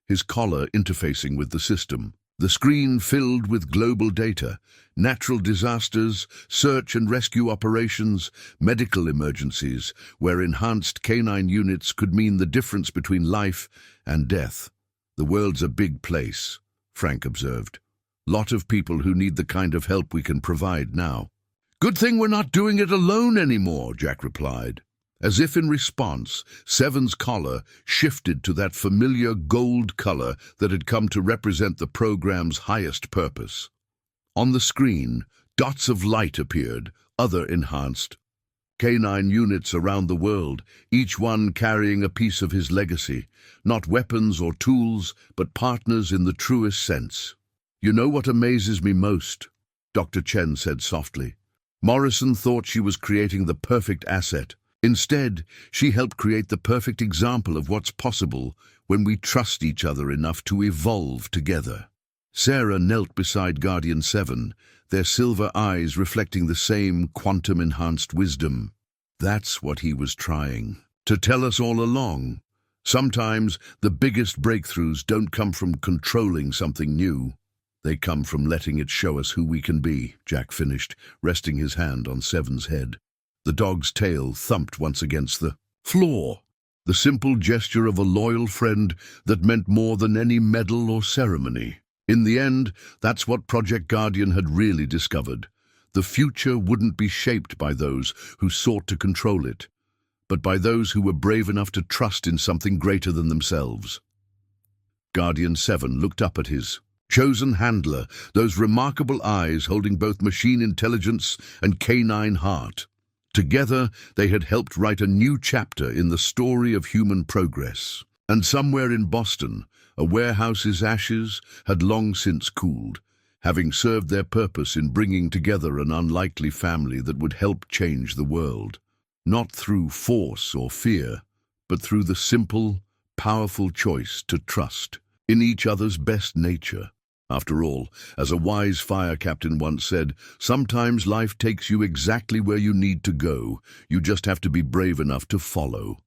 his collar interfacing with the system. The screen filled with global data, natural disasters, search and rescue operations, medical emergencies, where enhanced K9 units could mean the difference between life and death. "The world's a big place," Frank observed. "Lot of people who need the kind of help we can provide now." "Good thing we're not doing it alone anymore," Jack replied. As if in response, Seven's collar shifted to that familiar gold color that had come to represent the program's highest purpose. On the screen, dots of light appeared, other enhanced K9 units around the world, each one carrying a piece of his legacy, not weapons or tools, but partners in the truest sense. "You know what amazes me most?" Dr. Chen said softly. "Morrison thought she was creating the perfect asset. Instead, she helped create the perfect example of what's possible when we trust each other enough to evolve together." Sarah knelt beside Guardian 7, their silver eyes reflecting the same quantum-enhanced wisdom. That's what he was trying to tell us all along. Sometimes the biggest breakthroughs don't come from controlling something new. They come from letting it show us who we can be, Jack finished, resting his hand on Seven's head. The dog's tail thumped once against the floor, the simple gesture of a loyal friend that meant more than any medal or ceremony. In the end, that's what Project Guardian had really discovered. The future wouldn't be shaped by those who sought to control it, but by those who were brave enough to trust in something greater than themselves. Guardian 7 looked up at his chosen handler, those remarkable eyes holding both machine intelligence and K9 heart. Together, they had helped write a new chapter in the story of human progress. And somewhere in Boston, a warehouse's ashes had long since cooled, having served their purpose in bringing together an unlikely family that would help change the world. Not through force or fear, but through the simple, powerful choice to trust in each other's best nature. After all, as a wise fire captain once said, sometimes life takes you exactly where you need to go. You just have to be brave enough to follow.